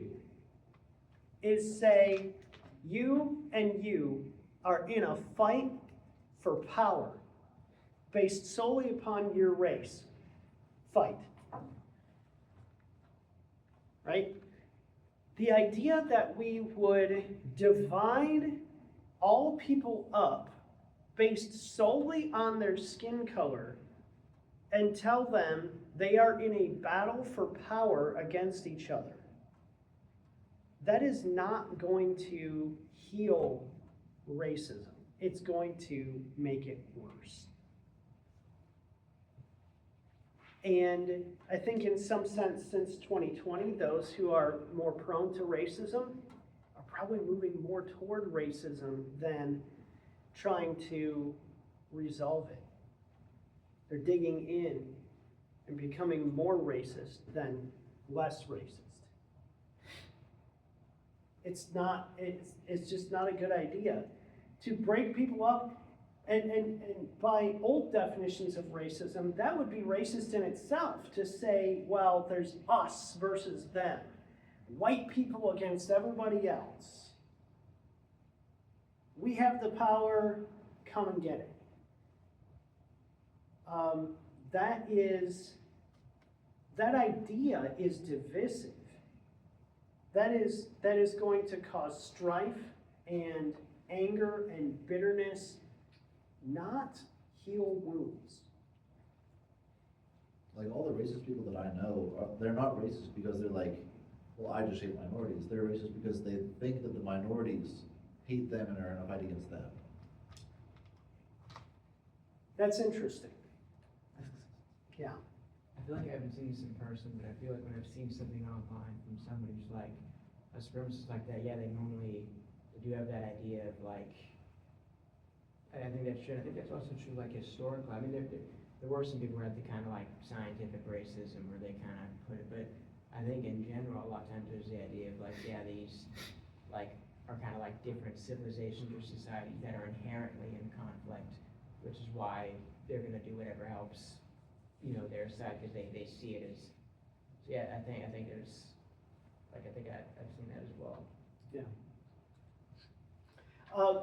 Speaker 1: is say, you and you are in a fight for power based solely upon your race. Fight. Right? The idea that we would divide all people up based solely on their skin color and tell them they are in a battle for power against each other, that is not going to heal racism. It's going to make it worse. And I think in some sense, since 2020, those who are more prone to racism are probably moving more toward racism than trying to resolve it. They're digging in and becoming more racist than less racist. It's just not a good idea to break people up. And by old definitions of racism, that would be racist in itself to say, well, there's us versus them. White people against everybody else. We have the power, come and get it. That idea is divisive. That is going to cause strife and anger and bitterness, not heal wounds.
Speaker 4: Like all the racist people that I know, they're not racist because they're like, well, I just hate minorities. They're racist because they think that the minorities hate them and are in a fight against them.
Speaker 1: That's interesting. Yeah.
Speaker 3: I feel like I haven't seen this in person, but I feel like when I've seen something online from somebody who's like a supremacist like that, yeah, they do have that idea of like, I think that's true. I think that's also true like historically. I mean, there were some people who had the kind of like scientific racism where they kind of put it, but I think in general, a lot of times there's the idea of like, yeah, these like are kind of like different civilizations or societies that are inherently in conflict, which is why they're going to do whatever helps, you know, their side because they see it as, so yeah, I think there's, like, I think I've seen that as well.
Speaker 1: Yeah.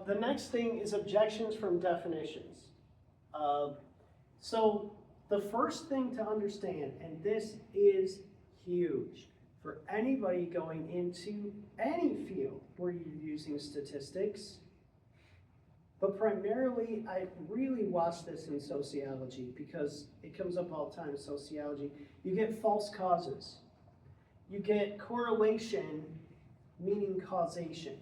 Speaker 1: The next thing is objections from definitions. So the first thing to understand, and this is huge for anybody going into any field where you're using statistics, but primarily I really watch this in sociology because it comes up all the time in sociology. You get false causes. You get correlation meaning causation.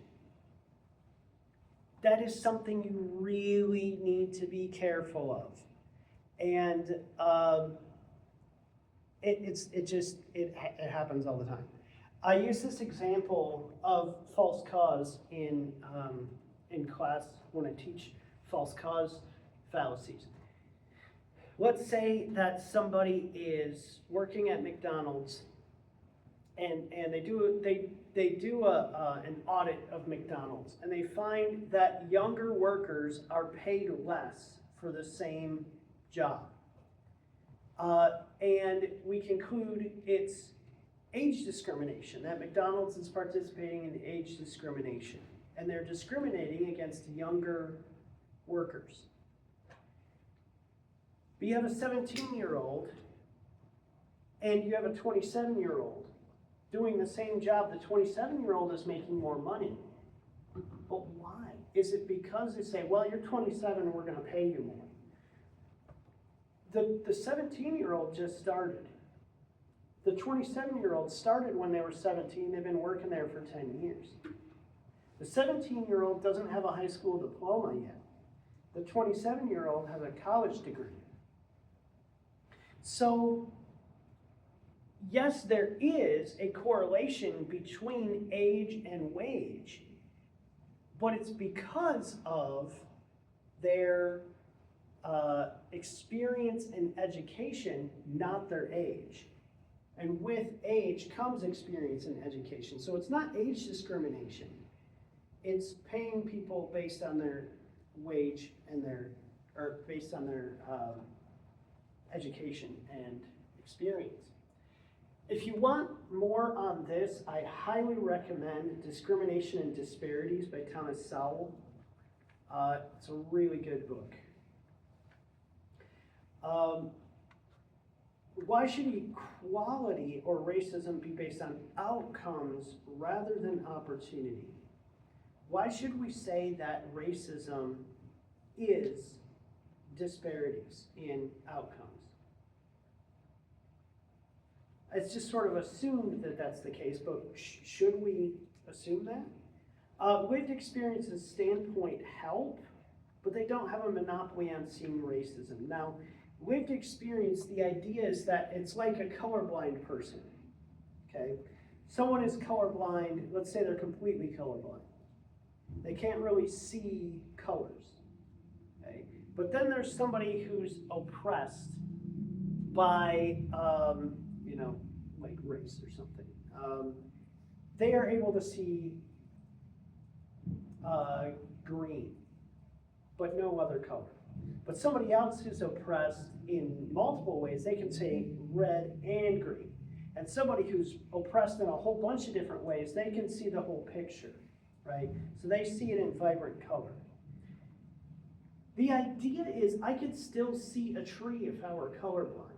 Speaker 1: That is something you really need to be careful of. And it happens all the time. I use this example of false cause in class when I teach false cause fallacies. Let's say that somebody is working at McDonald's and they do an audit of McDonald's, and they find that younger workers are paid less for the same job. And we conclude it's age discrimination, that McDonald's is participating in age discrimination, and they're discriminating against younger workers. But you have a 17-year-old and you have a 27-year-old doing the same job. The 27-year-old is making more money. But why? Is it because they say, well, you're 27, we're gonna pay you more? The 17-year-old just started. The 27-year-old started when they were 17, they've been working there for 10 years. The 17-year-old doesn't have a high school diploma yet. The 27-year-old has a college degree. So, yes, there is a correlation between age and wage, but it's because of their experience and education, not their age. And with age comes experience and education. So it's not age discrimination. It's paying people based on their wage and based on their education and experience. If you want more on this, I highly recommend Discrimination and Disparities by Thomas Sowell. It's a really good book. Why should equality or racism be based on outcomes rather than opportunity? Why should we say that racism is disparities in outcomes? It's just sort of assumed that that's the case, but should we assume that? Lived experience and standpoint help, but they don't have a monopoly on seeing racism. Now, lived experience, the idea is that it's like a colorblind person, okay? Someone is colorblind, let's say they're completely colorblind. They can't really see colors, okay? But then there's somebody who's oppressed by, like race or something. They are able to see green, but no other color. But somebody else who's oppressed in multiple ways, they can say red and green. And somebody who's oppressed in a whole bunch of different ways, they can see the whole picture, right? So they see it in vibrant color. The idea is I could still see a tree if I were colorblind.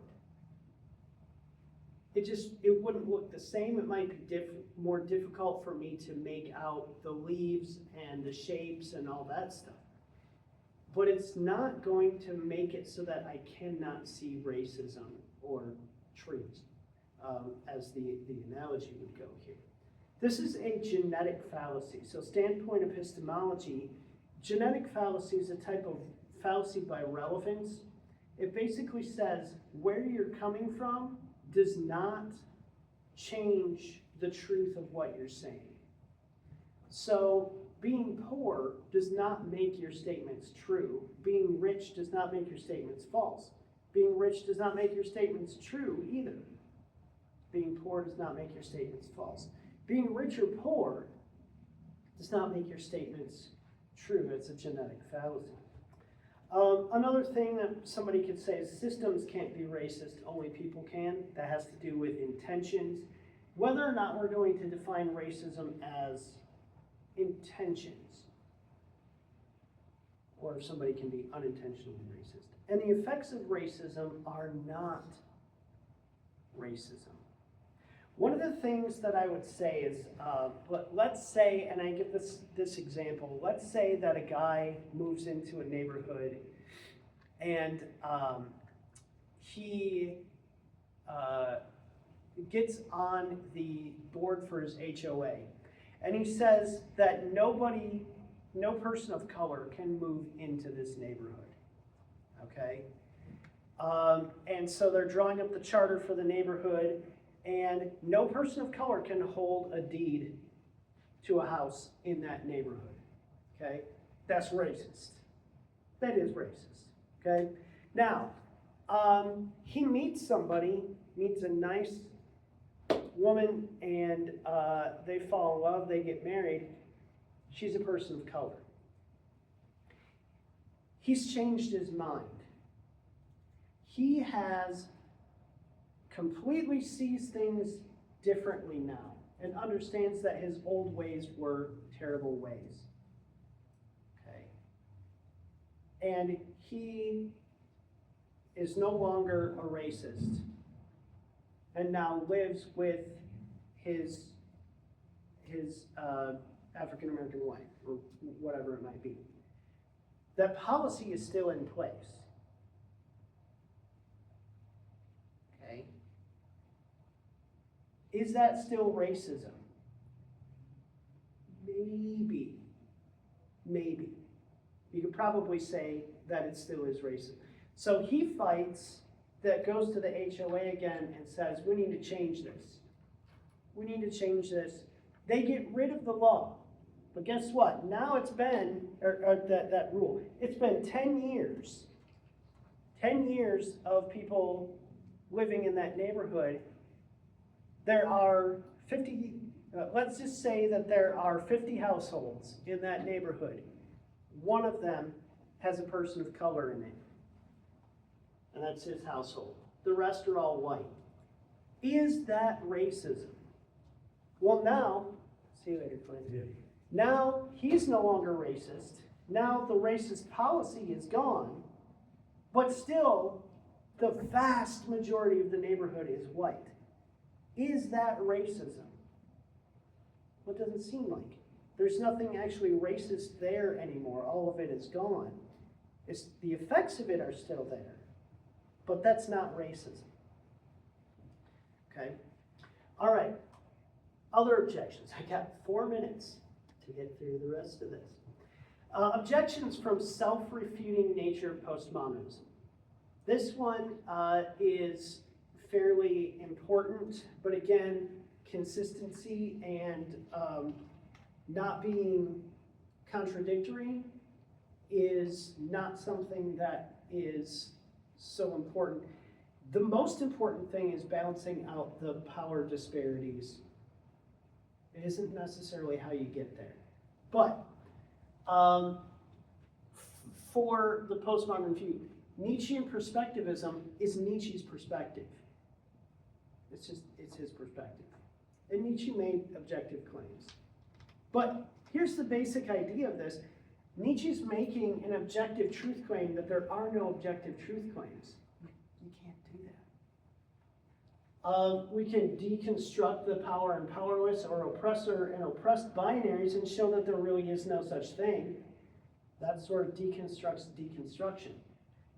Speaker 1: It wouldn't look the same. It might be more difficult for me to make out the leaves and the shapes and all that stuff. But it's not going to make it so that I cannot see racism or trees, as the analogy would go here. This is a genetic fallacy. So standpoint epistemology, genetic fallacy is a type of fallacy by relevance. It basically says where you're coming from does not change the truth of what you're saying. So being poor does not make your statements true. Being rich does not make your statements false. Being rich does not make your statements true either. Being poor does not make your statements false. Being rich or poor does not make your statements true. It's a genetic fallacy. Another thing that somebody could say is systems can't be racist, only people can. That has to do with intentions. Whether or not we're going to define racism as intentions, or if somebody can be unintentionally racist. And the effects of racism are not racism. One of the things that I would say is, let's say, and I give this example, let's say that a guy moves into a neighborhood and he gets on the board for his HOA. And he says that no person of color can move into this neighborhood, okay? And so they're drawing up the charter for the neighborhood, and no person of color can hold a deed to a house in that neighborhood, okay? That's racist. That is racist, okay? Now, he meets a nice woman, and they fall in love, they get married. She's a person of color. He's changed his mind. He has completely sees things differently now and understands that his old ways were terrible ways. Okay. And he is no longer a racist and now lives with his African-American wife, or whatever it might be. That policy is still in place. Okay. Is that still racism? Maybe. Maybe. You could probably say that it still is racism. So he fights, that goes to the HOA again and says, we need to change this. We need to change this. They get rid of the law. But guess what? Now it's been, that rule, it's been 10 years. 10 years of people living in that neighborhood. There are 50, let's just say that there are 50 households in that neighborhood. One of them has a person of color in it. And that's his household. The rest are all white. Is that racism? Well, now, see you later, Clint.
Speaker 2: Yeah.
Speaker 1: Now he's no longer racist. Now the racist policy is gone, but still the vast majority of the neighborhood is white. Is that racism? Well, it doesn't seem like it. There's nothing actually racist there anymore. All of it is gone. The effects of it are still there, but that's not racism. Okay? All right. Other objections. I got 4 minutes to get through the rest of this. Objections from self-refuting nature of postmodernism. This one is fairly important, but again, consistency and not being contradictory is not something that is so important. The most important thing is balancing out the power disparities. It isn't necessarily how you get there. But for the postmodern view, Nietzschean perspectivism is Nietzsche's perspective. It's his perspective. And Nietzsche made objective claims. But here's the basic idea of this. Nietzsche's making an objective truth claim that there are no objective truth claims. You can't do that. We can deconstruct the power and powerless, or oppressor and oppressed binaries, and show that there really is no such thing. That sort of deconstructs deconstruction.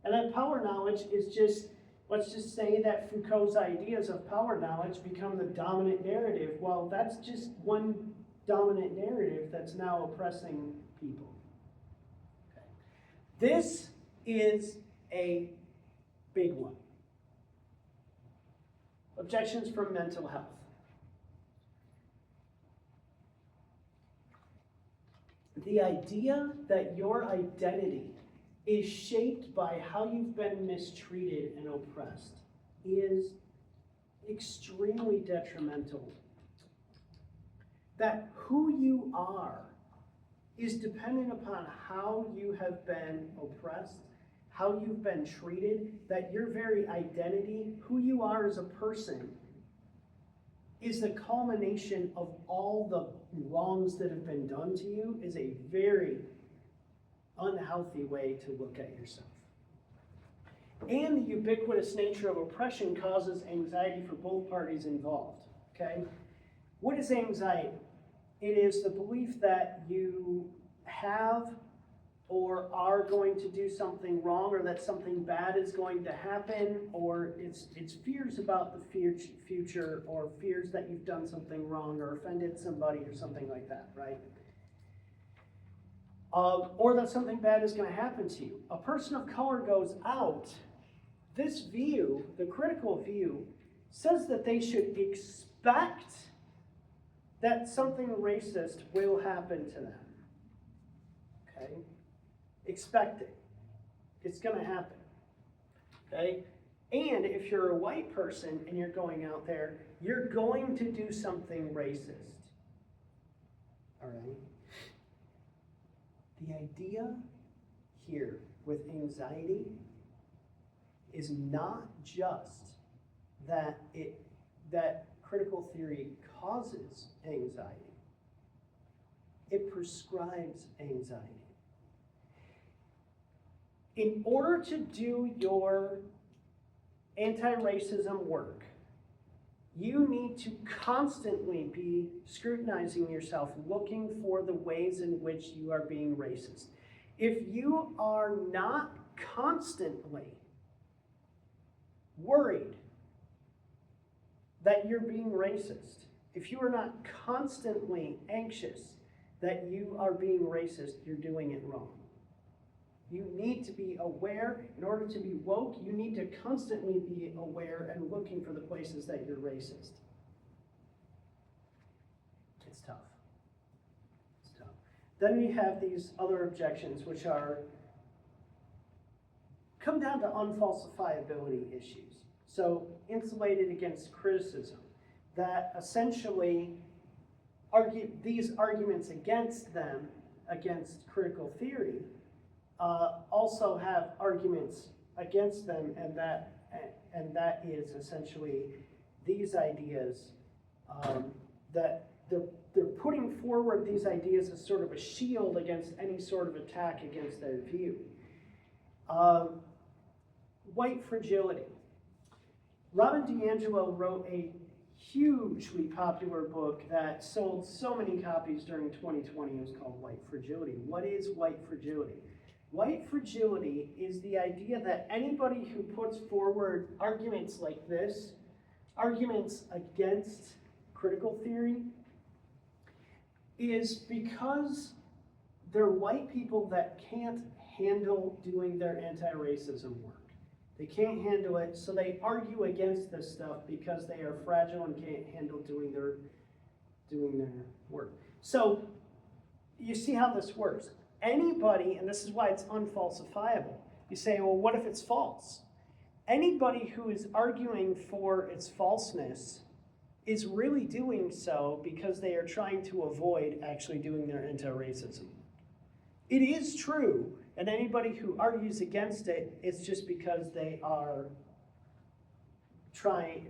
Speaker 1: And that power knowledge is just, let's just say that Foucault's ideas of power knowledge become the dominant narrative. Well, that's just one dominant narrative that's now oppressing people. Okay. This is a big one. Objections from mental health. The idea that your identity is shaped by how you've been mistreated and oppressed is extremely detrimental. That who you are is dependent upon how you have been oppressed, how you've been treated, that your very identity, who you are as a person, is the culmination of all the wrongs that have been done to you, is a very unhealthy way to look at yourself. And the ubiquitous nature of oppression causes anxiety for both parties involved, okay? What is anxiety? It is the belief that you have or are going to do something wrong, or that something bad is going to happen, or it's fears about the future, or fears that you've done something wrong or offended somebody or something like that, right? Or that something bad is going to happen to you. A person of color goes out. This view, the critical view, says that they should expect that something racist will happen to them. Okay? Expect it. It's going to happen. Okay? And if you're a white person and you're going out there, you're going to do something racist. All right? The idea here with anxiety is not just that critical theory causes anxiety. It prescribes anxiety. In order to do your anti-racism work, you need to constantly be scrutinizing yourself, looking for the ways in which you are being racist. If you are not constantly worried that you're being racist, if you are not constantly anxious that you are being racist, you're doing it wrong. You need to be aware. In order to be woke, you need to constantly be aware and looking for the places that you're racist. It's tough. It's tough. Then we have these other objections, which come down to unfalsifiability issues. So insulated against criticism, that essentially these arguments against them, against critical theory, also have arguments against them, and that is essentially these ideas that they're putting forward these ideas as sort of a shield against any sort of attack against their view. White fragility. Robin DiAngelo wrote a hugely popular book that sold so many copies during 2020. It was called White Fragility. What is white fragility? White fragility is the idea that anybody who puts forward arguments like this, arguments against critical theory, is because they're white people that can't handle doing their anti-racism work. They can't handle it, so they argue against this stuff because they are fragile and can't handle doing their work. So you see how this works. Anybody, and this is why it's unfalsifiable, you say, well, what if it's false? Anybody who is arguing for its falseness is really doing so because they are trying to avoid actually doing their anti-racism. It is true, and anybody who argues against it is just because they are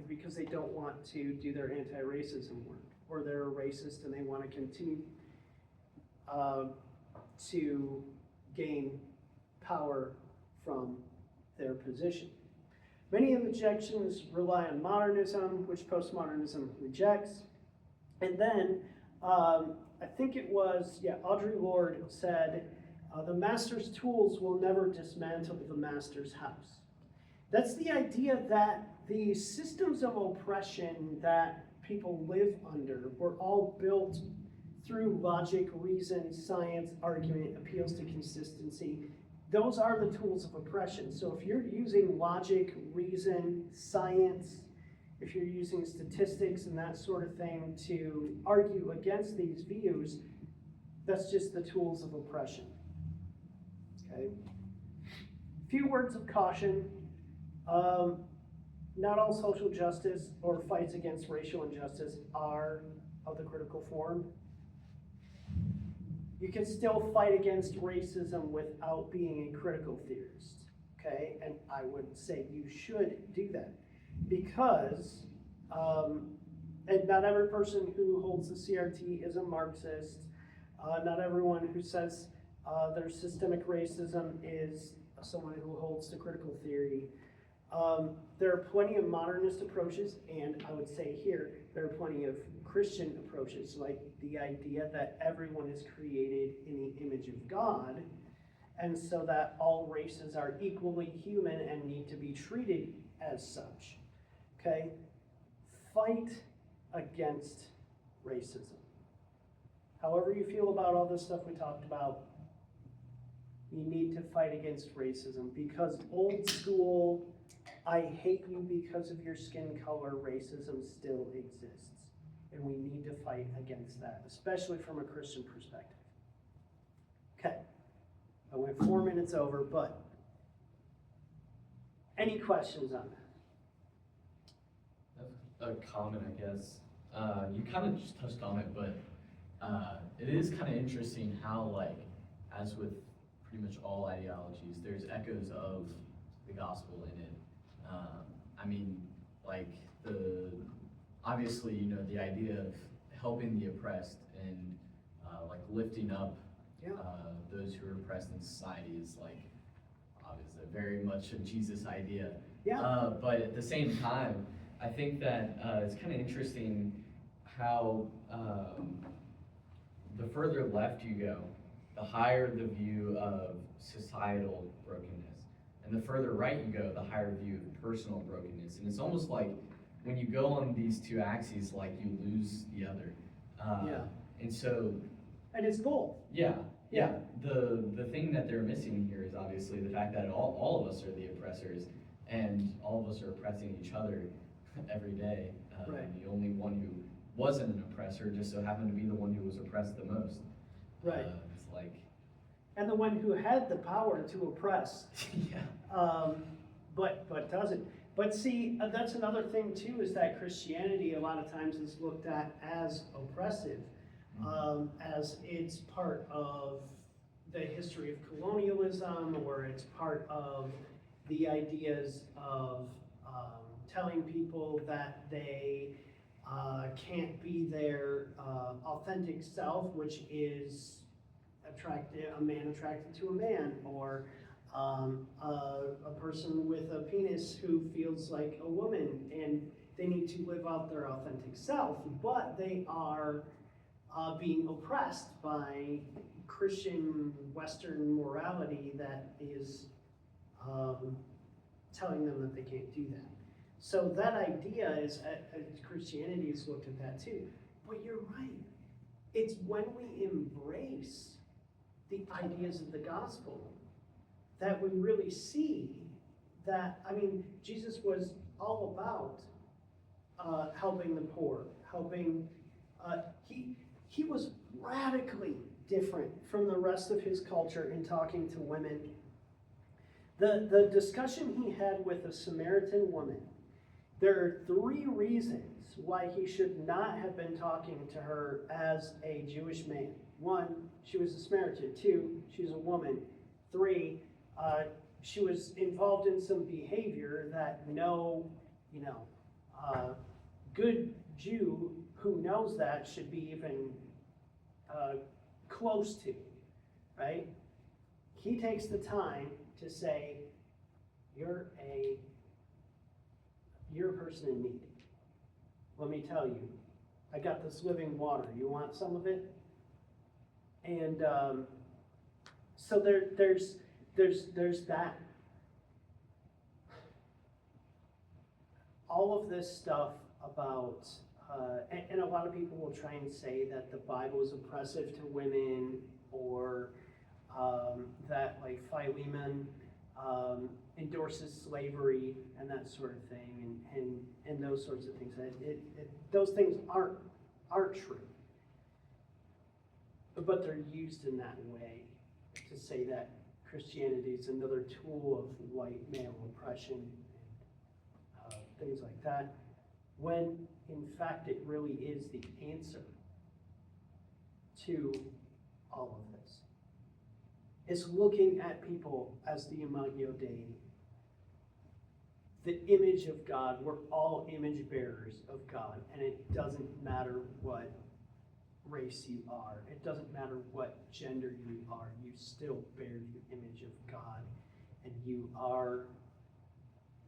Speaker 1: because they don't want to do their anti-racism work, or they're a racist and they want to continue to gain power from their position. Many of the objections rely on modernism, which postmodernism rejects. And then, I think it was, Audre Lorde said, the master's tools will never dismantle the master's house. That's the idea that the systems of oppression that people live under were all built through logic, reason, science, argument, appeals to consistency. Those are the tools of oppression. So if you're using logic, reason, science, if you're using statistics and that sort of thing to argue against these views, that's just the tools of oppression. Okay? A few words of caution. Not all social justice or fights against racial injustice are of the critical form. You can still fight against racism without being a critical theorist, okay? And I would say you should do that because, and not every person who holds the CRT is a Marxist. Not everyone who says there's systemic racism is someone who holds to critical theory. There are plenty of modernist approaches, and I would say here, there are plenty of Christian approaches, like the idea that everyone is created in the image of God, and so that all races are equally human and need to be treated as such. Okay? Fight against racism. However you feel about all this stuff we talked about, you need to fight against racism, because old school, I hate you because of your skin color, racism still exists. And we need to fight against that, especially from a Christian perspective. Okay, I went 4 minutes over, but any questions on that?
Speaker 5: That's a comment, I guess. You kind of just touched on it, but it is kind of interesting how, like, as with pretty much all ideologies, there's echoes of the gospel in it. I mean, like, obviously, the idea of helping the oppressed and like lifting up those who are oppressed in society is, like, obviously very much a Jesus idea.
Speaker 1: Yeah.
Speaker 5: But at the same time, I think that it's kind of interesting how the further left you go, the higher the view of societal brokenness. And the further right you go, the higher view of personal brokenness. And it's almost like when you go on these two axes, like, you lose the other. And so...
Speaker 1: And it's both.
Speaker 5: Yeah. The thing that they're missing here is obviously the fact that all of us are the oppressors, and all of us are oppressing each other every day.
Speaker 1: Right.
Speaker 5: And the only one who wasn't an oppressor just so happened to be the one who was oppressed the most.
Speaker 1: Right.
Speaker 5: It's like...
Speaker 1: And the one who had the power to oppress,
Speaker 5: yeah.
Speaker 1: but doesn't. But see, that's another thing too, is that Christianity a lot of times is looked at as oppressive, as it's part of the history of colonialism, or it's part of the ideas of telling people that they can't be their authentic self, which is a man attracted to a man, or a person with a penis who feels like a woman, and they need to live out their authentic self, but they are being oppressed by Christian Western morality that is telling them that they can't do that. So that idea is, Christianity has looked at that too. But you're right. It's when we embrace the ideas of the gospel that we really see that, I mean, Jesus was all about helping the poor, he was radically different from the rest of his culture in talking to women. The discussion he had with a Samaritan woman, there are 3 reasons why he should not have been talking to her as a Jewish man. 1, she was a Samaritan. 2, she was a woman. 3, she was involved in some behavior that no, good Jew who knows that should be even close to, right? He takes the time to say, you're a person in need. Let me tell you, I got this living water. You want some of it? And so there's that. All of this stuff about, and a lot of people will try and say that the Bible is oppressive to women, or that, like, Philemon endorses slavery and that sort of thing, and those sorts of things. Those things aren't true, but they're used in that way to say that Christianity is another tool of white male oppression, and things like that, when in fact it really is the answer to all of this. It's looking at people as the Imago Dei, the image of God. We're all image bearers of God, and it doesn't matter what race you are. It doesn't matter what gender you are. You still bear the image of God, and you are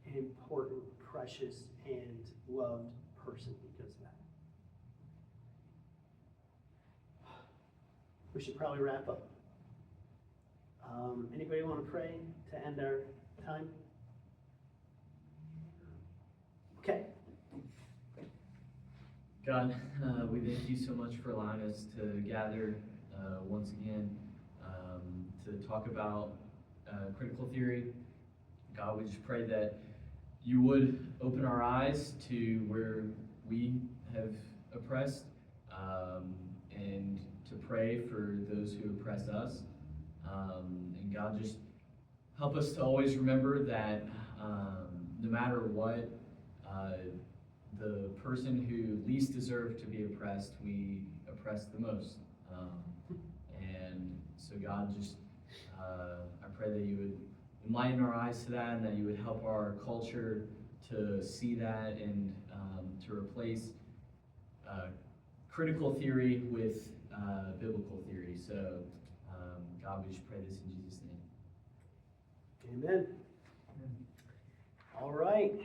Speaker 1: an important, precious, and loved person because of that. We should probably wrap up. Anybody want to pray to end our time? Okay.
Speaker 5: God, we thank you so much for allowing us to gather once again to talk about critical theory. God, we just pray that you would open our eyes to where we have oppressed, and to pray for those who oppress us. And God, just help us to always remember that no matter what, the person who least deserved to be oppressed, we oppress the most. And so God, just I pray that you would enlighten our eyes to that, and that you would help our culture to see that, and to replace critical theory with biblical theory. So God, we just pray this in Jesus' name.
Speaker 1: Amen. All right.